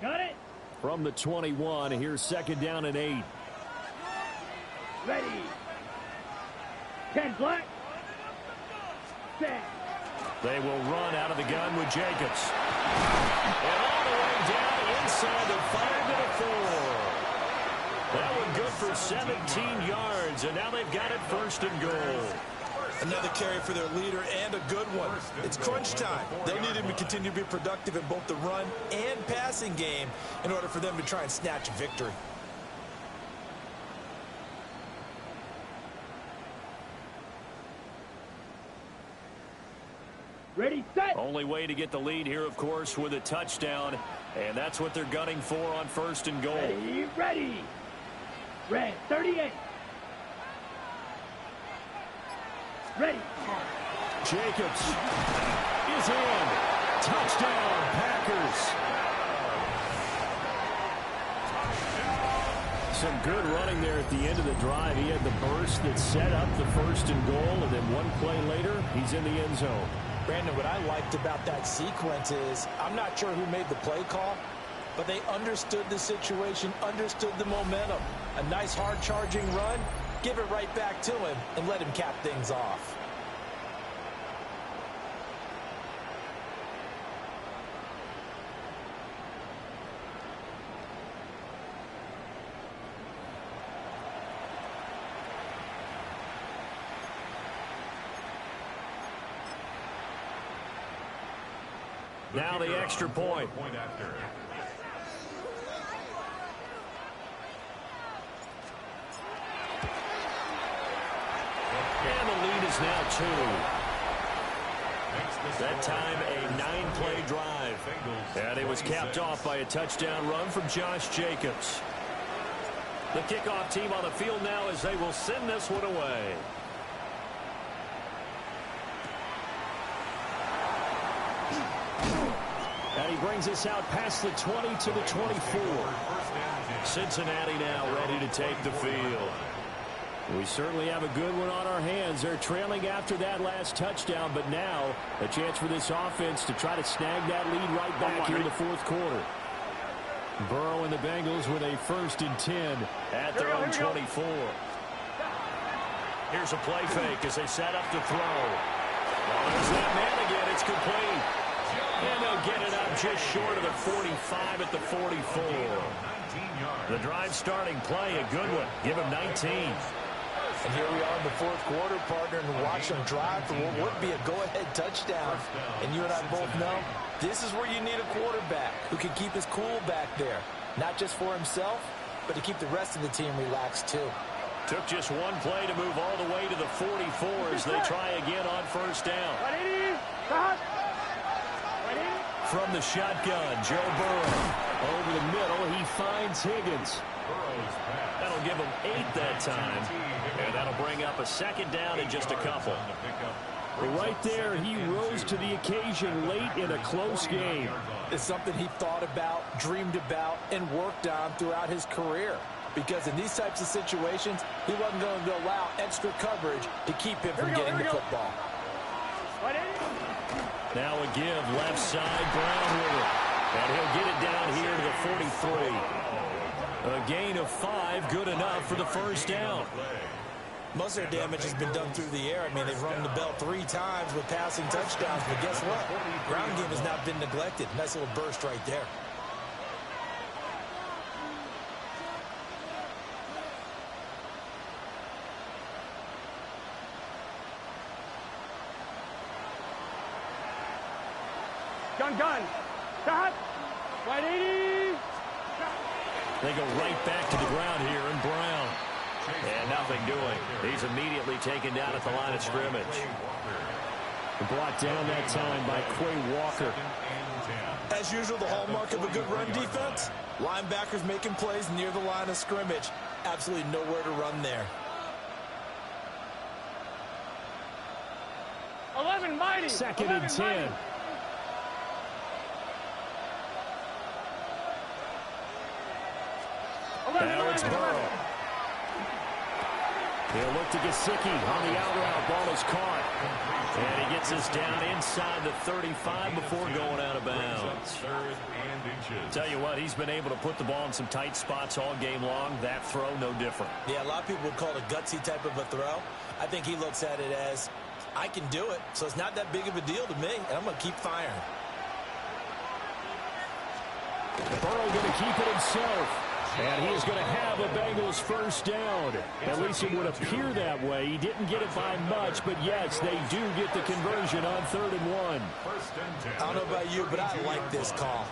Got it. From the 21, here's 2nd down and 8. Ready. 10 black. Set. They will run out of the gun with Jacobs. And all the way down inside the 5 to the 4. That one good for 17 yards, and now they've got it 1st and goal. Another carry for their leader and a good one. It's crunch time. They need him to continue to be productive in both the run and passing game in order for them to try and snatch a victory. Ready, set. Only way to get the lead here, of course, with a touchdown, and that's what they're gunning for on 1st and goal. Ready, ready. Red, 38. Ready. Jacobs is in. Touchdown, Packers. Some good running there at the end of the drive. He had the burst that set up the 1st and goal, and then one play later, he's in the end zone. Brandon, what I liked about that sequence is I'm not sure who made the play call, but they understood the situation, understood the momentum. A nice hard-charging run, give it right back to him, and let him cap things off. Now the extra point. After. And the lead is now 2. That time a 9-play drive. And it was capped off by a touchdown run from Josh Jacobs. The kickoff team on the field now as they will send this one away. And he brings us out past the 20 to the 24. Cincinnati now ready to take the field. We certainly have a good one on our hands. They're trailing after that last touchdown, but now a chance for this offense to try to snag that lead right back here in the 4th quarter. Burrow and the Bengals with a 1st and 10 at their own 24. Here's a play fake as they set up to throw. Oh, there's that man again. It's complete. And they'll get it up just short of the 45 at the 44. The drive starting play, a good one. Give him 19. And here we are in the 4th quarter, partner, and watch them drive for what would be a go-ahead touchdown. And you and I both know this is where you need a quarterback who can keep his cool back there. Not just for himself, but to keep the rest of the team relaxed too. Took just one play to move all the way to the 44 as they try again on 1st down. From the shotgun, Joe Burrow. Over the middle, he finds Higgins. That'll give him 8 that time. And that'll bring up a 2nd down in just a couple. Right there, he rose to the occasion late in a close game. is something he thought about, dreamed about, and worked on throughout his career. Because in these types of situations, he wasn't going to allow extra coverage to keep him from getting the football. Now a give, left side, Brown with it. And he'll get it down here to the 43. A gain of 5, good enough for the first down. Most of their damage has been done through the air. I mean, they've rung the bell 3 times with passing touchdowns, but guess what? Ground game has not been neglected. Nice little burst right there. Gun. Stop. 180. They go right back to the ground here, and Brown. And nothing doing. He's immediately taken down at the line of scrimmage. Brought down that time by Quay Walker. As usual, the hallmark of a good run defense, linebackers making plays near the line of scrimmage. Absolutely nowhere to run there. 11 mighty. Second and 10. Now it's Burrow. He'll look to Gesicki on the out route. Ball is caught. And he gets us down inside the 35 before going out of bounds. Tell you what, he's been able to put the ball in some tight spots all game long. That throw, no different. Yeah, a lot of people would call it a gutsy type of a throw. I think he looks at it as, I can do it, so it's not that big of a deal to me, and I'm going to keep firing. Burrow going to keep it himself. And he's going to have a Bengals first down. At least it would appear that way. He didn't get it by much, but yes, they do get the conversion on 3rd and 1. I don't know about you, but I like this call.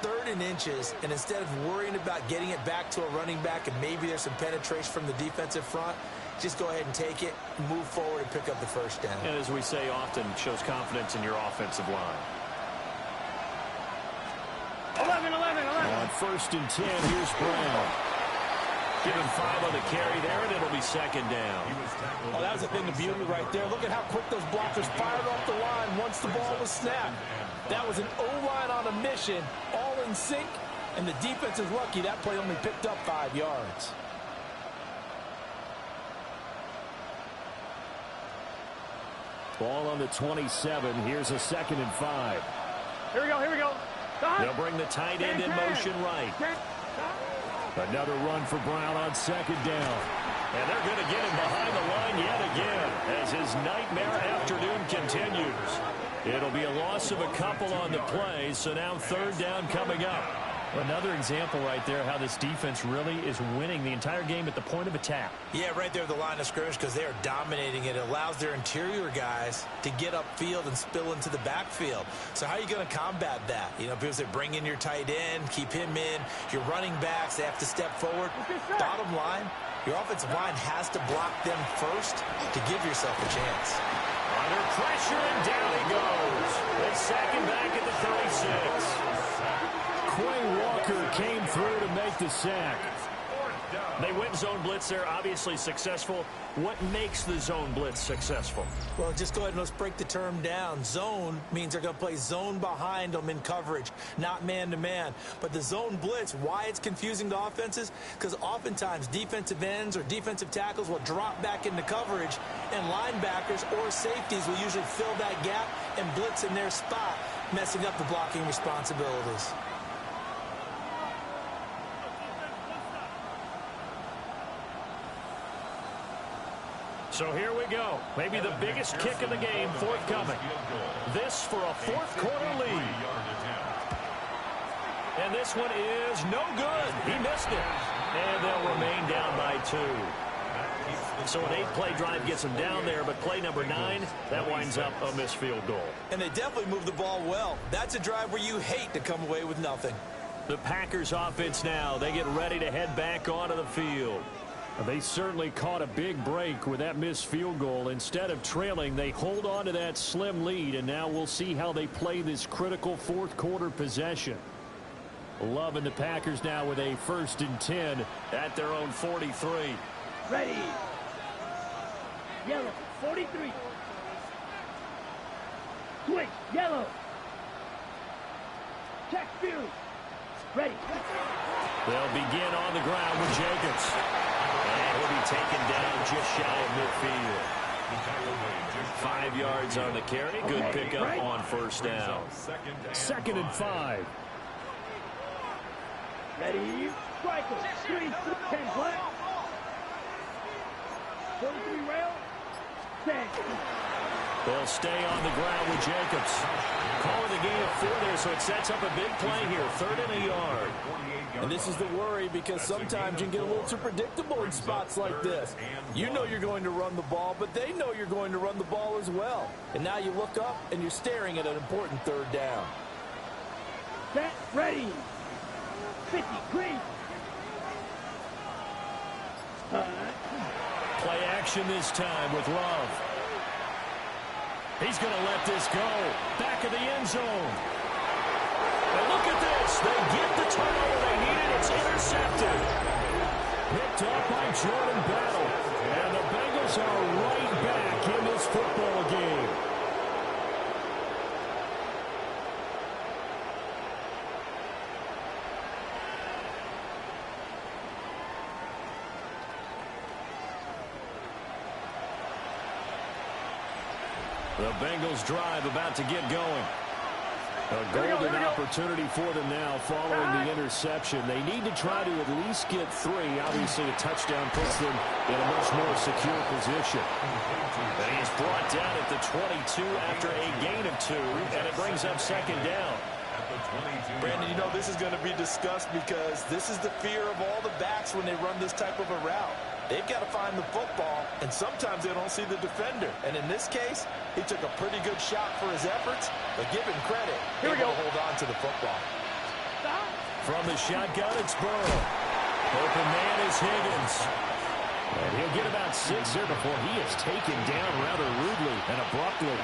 3rd and inches, and instead of worrying about getting it back to a running back and maybe there's some penetration from the defensive front, just go ahead and take it, move forward, and pick up the first down. And as we say often, shows confidence in your offensive line. 11. On 1st and 10, here's Brown. Give him 5 on the carry there, and it'll be 2nd down. Oh, that was a thing of beauty right there. Look at how quick those blockers fired off the line once the ball was snapped. That was an O-line on a mission, all in sync, and the defense is lucky that play only picked up 5 yards. Ball on the 27. Here's a 2nd and 5. Here we go. Stop. They'll bring the tight end in motion right. Another run for Brown on 2nd down. And they're going to get him behind the line yet again as his nightmare afternoon continues. It'll be a loss of a couple on the play, so now 3rd down coming up. Another example right there how this defense really is winning the entire game at the point of attack. Yeah, right there at the line of scrimmage because they are dominating it. It allows their interior guys to get upfield and spill into the backfield. So how are you going to combat that? You know, because they bring in your tight end, keep him in. Your running backs, they have to step forward. Bottom line, your offensive line has to block them first to give yourself a chance. Under pressure, and down he goes. They sack him back at the 36. Quay Walker came through to make the sack. They went zone blitz there, obviously successful. What makes the zone blitz successful? Well, just go ahead and let's break the term down. Zone means they're going to play zone behind them in coverage, not man-to-man. But the zone blitz, why it's confusing to offenses? Because oftentimes defensive ends or defensive tackles will drop back into coverage, and linebackers or safeties will usually fill that gap and blitz in their spot, messing up the blocking responsibilities. So here we go. Maybe the biggest kick of the game forthcoming. This for a 4th quarter lead. And this one is no good. He missed it. And they'll remain down by 2. So an 8-play drive gets them down there, but play number 9, that winds up a missed field goal. And they definitely moved the ball well. That's a drive where you hate to come away with nothing. The Packers offense now, they get ready to head back onto the field. They certainly caught a big break with that missed field goal. Instead of trailing, they hold on to that slim lead, and now we'll see how they play this critical 4th quarter possession. Loving the Packers now with a 1st and 10 at their own 43. Ready. Yellow, 43. Switch, yellow. Check view. Ready. They'll begin on the ground with Jacobs. And he'll be taken down just shy of midfield. 5 yards on the carry. Good pickup on first down. 2nd and 5. Ready. Striker. 3, 10 flat. 43 rail. 10. They'll stay on the ground with Jacobs. Calling the game of 4 there, so it sets up a big play here. 3rd and a yard. And this is the worry because sometimes you can get a little too predictable in spots like this. You know you're going to run the ball, but they know you're going to run the ball as well. And now you look up and you're staring at an important 3rd down. Set. Ready. 50. Green. Play action this time with Love. He's going to let this go. Back of the end zone. And look at this. They get the turnover they needed. It's intercepted. Picked up by Jordan Battle. And the Bengals are right back in this football game. The Bengals drive about to get going. A golden opportunity for them now following the interception. They need to try to at least get 3. Obviously, a touchdown puts them in a much more secure position. And he's brought down at the 22 after a gain of 2, and it brings up 2nd down. Brandon, you know this is going to be discussed because this is the fear of all the backs when they run this type of a route. They've got to find the football, and sometimes they don't see the defender. And in this case, he took a pretty good shot for his efforts, but give him credit. Here we go. Hold on to the football. From the shotgun, it's Burrow. Open man is Higgins. And he'll get about 6 here before he is taken down rather rudely and abruptly.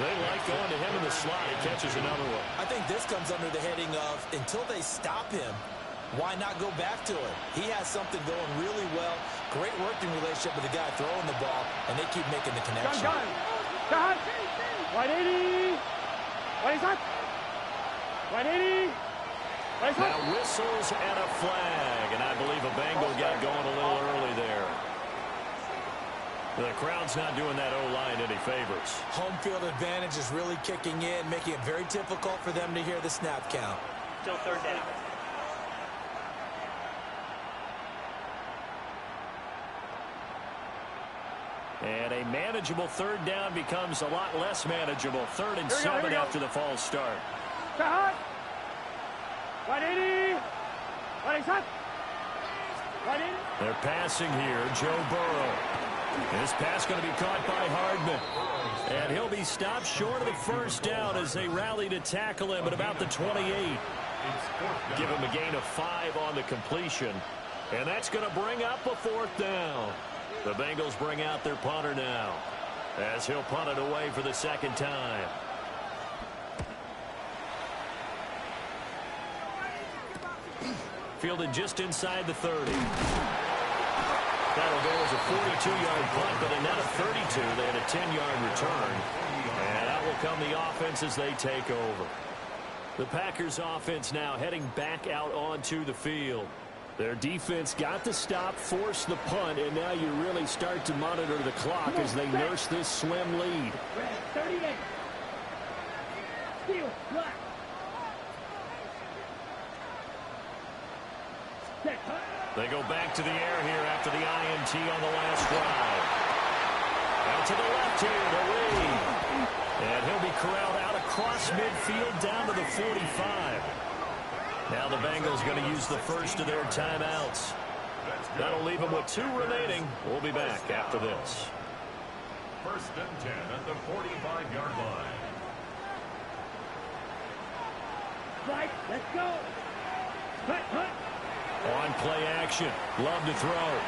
They like going to him in the slot. He catches another one. I think this comes under the heading of until they stop him, why not go back to him? He has something going really well. Great working relationship with the guy throwing the ball, and they keep making the connection. Gun. 180. What is that? 180. Now whistles and a flag, and I believe a Bengal got going a little early there. The crowd's not doing that O-line any favors. Home field advantage is really kicking in, making it very difficult for them to hear the snap count. Still 3rd down. And a manageable 3rd down becomes a lot less manageable. 3rd and 7 after the false start. 180. What is that? 180. They're passing here. Joe Burrow. This pass going to be caught by Hardman. And he'll be stopped short of the 1st down as they rally to tackle him at about the 28. Give him a gain of 5 on the completion. And that's going to bring up a 4th down. The Bengals bring out their punter now as he'll punt it away for the 2nd time. Fielded just inside the 30. That'll go as a 42-yard punt, but a net of 32. They had a 10-yard return. And out will come the offense as they take over. The Packers offense now heading back out onto the field. Their defense got the stop, forced the punt, and now you really start to monitor the clock as they nurse this slim lead. 38. Steal. Black. They go back to the air here after the INT on the last drive. Out to the left here to Reed. And he'll be corralled out across midfield down to the 45. Now the Bengals going to use the first of their timeouts. That'll leave them with 2 remaining. We'll be back after this. 1st and 10 at the 45-yard line. Right, let's go. Cut. On play action. Love to throw.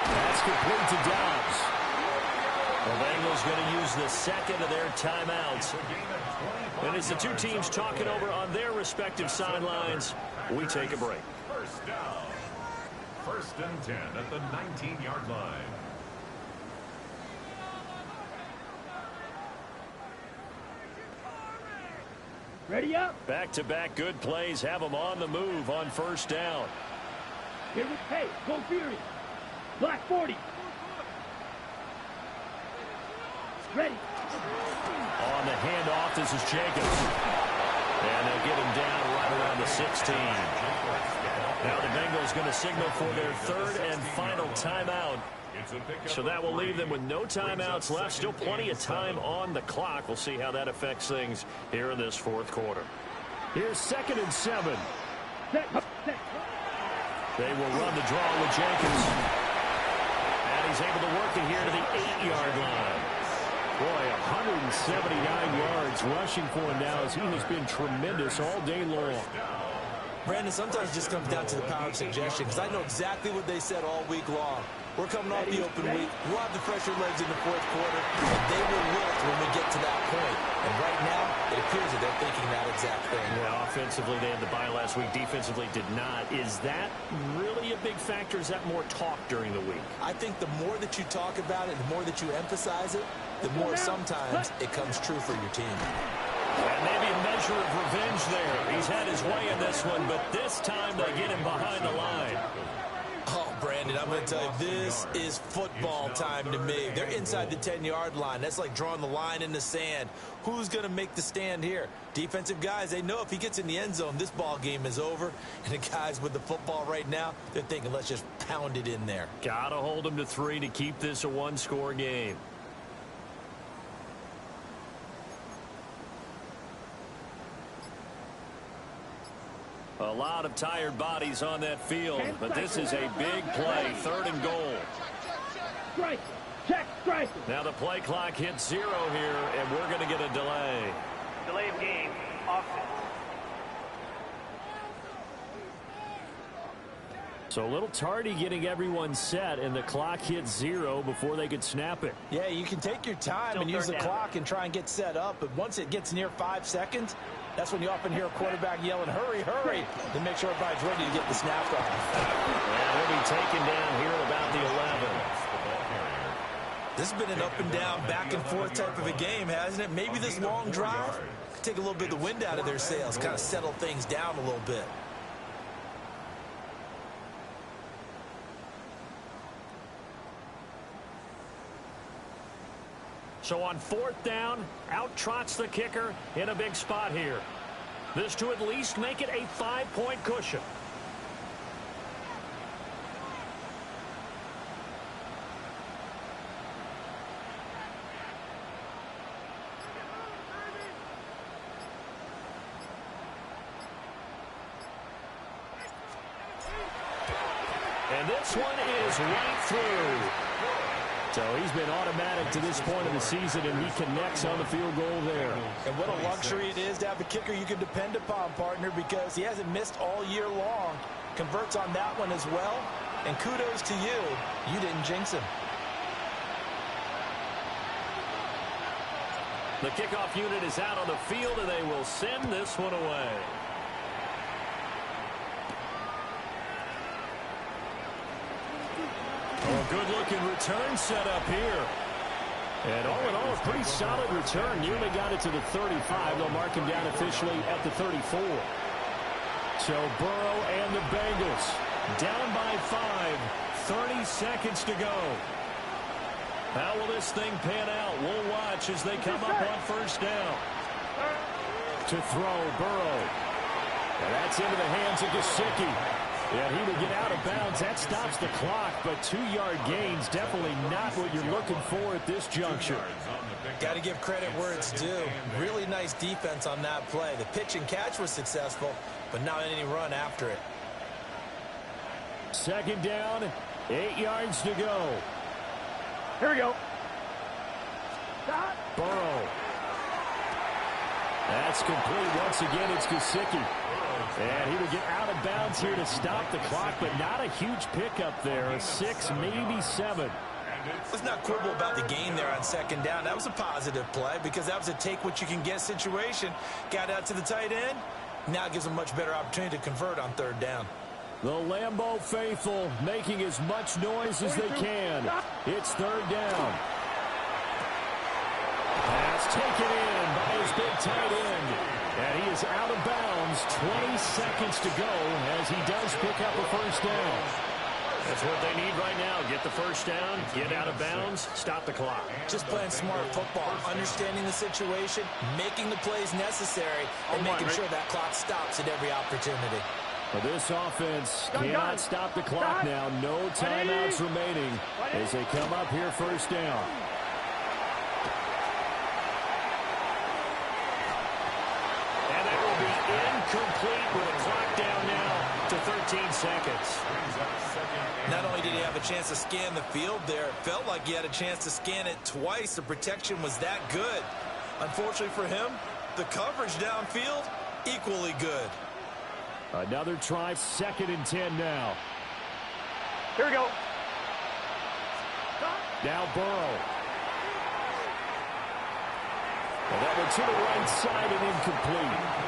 That's complete to Dobbs. The Bengals going to use the 2nd of their timeouts. And as the 2 teams talking over on their respective sidelines, we take a break. 1st down. 1st and 10 at the 19-yard line. Ready up. Back-to-back good plays have them on the move on first down. Here we hey, go Fury. Black 40. Ready. On the handoff, this is Jacobs. And they'll get him down right around the 16. Now the Bengals going to signal for their third and final timeout. So that will leave them with no timeouts left. Still plenty of time on the clock. We'll see how that affects things here in this fourth quarter. Here's 2nd and 7. They will run the draw with Jenkins. And he's able to work it here to the 8-yard line. Boy, 179 yards rushing for him now as he has been tremendous all day long. Brandon, sometimes it just comes down to the power of suggestion, because I know exactly what they said all week long. We're coming off the open week. We'll have the fresher legs in the fourth quarter, and they will lift when we get to that point. And right now, it appears that they're thinking that exact thing. Yeah, offensively, they had the bye last week. Defensively, did not. Is that really a big factor? Is that more talk during the week? I think the more that you talk about it, the more that you emphasize it, the more sometimes it comes true for your team. And maybe a measure of revenge there. He's had his way in this one, but this time they get him behind the line. Oh, Brandon, I'm going to tell you, this is football time to me. They're inside the 10-yard line. That's like drawing the line in the sand. Who's going to make the stand here? Defensive guys, they know if he gets in the end zone, this ball game is over. And the guys with the football right now, they're thinking, let's just pound it in there. Got to hold him to 3 to keep this a one-score game. A lot of tired bodies on that field, but this is a big play, 3rd and goal. Strike. Check strike. Now the play clock hits 0 here, and we're going to get a delay. Delay of game. Offset. So a little tardy getting everyone set, and the clock hits 0 before they could snap it. Yeah, you can take your time and use the clock and try and get set up, but once it gets near 5 seconds, that's when you often hear a quarterback yelling, hurry, hurry, to make sure everybody's ready to get the snap off. And he'll be taken down here at about the 11. This has been an up and down, back and forth type of a game, hasn't it? Maybe this long drive could take a little bit of the wind out of their sails, kind of settle things down a little bit. So on 4th down, out trots the kicker in a big spot here. This to at least make it a 5-point cushion. And this one is right through. So he's been automatic to this point of the season, and he connects on the field goal there. And what a luxury it is to have a kicker you can depend upon, partner, because he hasn't missed all year long. Converts on that one as well. And kudos to you. You didn't jinx him. The kickoff unit is out on the field, and they will send this one away. Oh, good-looking return set up here. And all in all, a pretty solid return. Nearly got it to the 35. They'll mark him down officially at the 34. So Burrow and the Bengals down by 5. 30 seconds to go. How will this thing pan out? We'll watch as they come up on first down. To throw, Burrow. And that's into the hands of Gesicki. Yeah, he would get out of bounds. That stops the clock, but 2-yard gains definitely not what you're looking for at this juncture. Got to give credit where it's due. Really nice defense on that play. The pitch and catch was successful, but not any run after it. 2nd down, 8 yards to go. Here we go. Burrow. That's complete. Once again, it's Gesicki. And he will get out of bounds here to stop the clock, but not a huge pickup there. A 6, maybe 7. Let's not quibble about the gain there on 2nd down. That was a positive play because that was a take-what-you-can-get situation. Got out to the tight end. Now gives them a much better opportunity to convert on 3rd down. The Lambeau faithful making as much noise as they can. It's 3rd down. Pass taken in by his big tight end. And he is out of bounds. 20 seconds to go as he does pick up a first down. That's what they need right now. Get the first down, get out of bounds, stop the clock. Just playing smart football, understanding the situation, making the plays necessary, and making sure that clock stops at every opportunity. But this offense cannot stop the clock now. No timeouts remaining as they come up here first down. And that will be incomplete with a clock down now to 13 seconds. Not only did he have a chance to scan the field there, it felt like he had a chance to scan it twice. The protection was that good. Unfortunately for him, the coverage downfield, equally good. Another try, 2nd and 10 now. Here we go. Now Burrow. And that one to the right side and incomplete.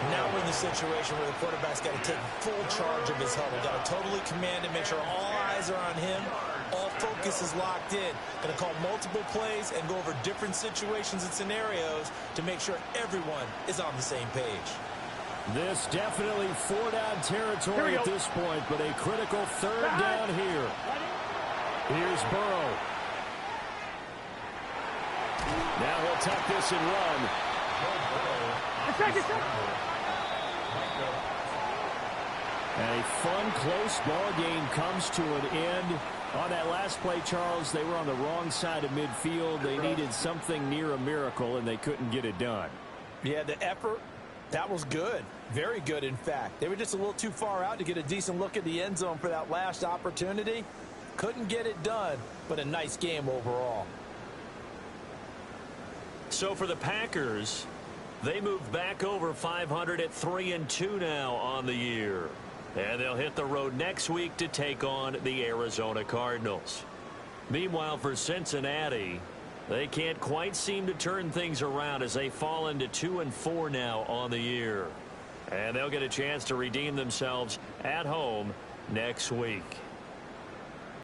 Now we're in the situation where the quarterback's got to take full charge of his huddle. Got to totally command it, make sure all eyes are on him. All focus is locked in. Going to call multiple plays and go over different situations and scenarios to make sure everyone is on the same page. This definitely 4-down territory at this point, but a critical 3rd down here. Here's Burrow. Now he'll tuck this and run. And a fun, close ball game comes to an end. On that last play, Charles, they were on the wrong side of midfield. They needed something near a miracle, and they couldn't get it done. Yeah, the effort, that was good. Very good, in fact. They were just a little too far out to get a decent look at the end zone for that last opportunity. Couldn't get it done, but a nice game overall. So for the Packers, they move back over 500 at 3-2 now on the year. And they'll hit the road next week to take on the Arizona Cardinals. Meanwhile, for Cincinnati, they can't quite seem to turn things around as they fall into 2-4 now on the year. And they'll get a chance to redeem themselves at home next week.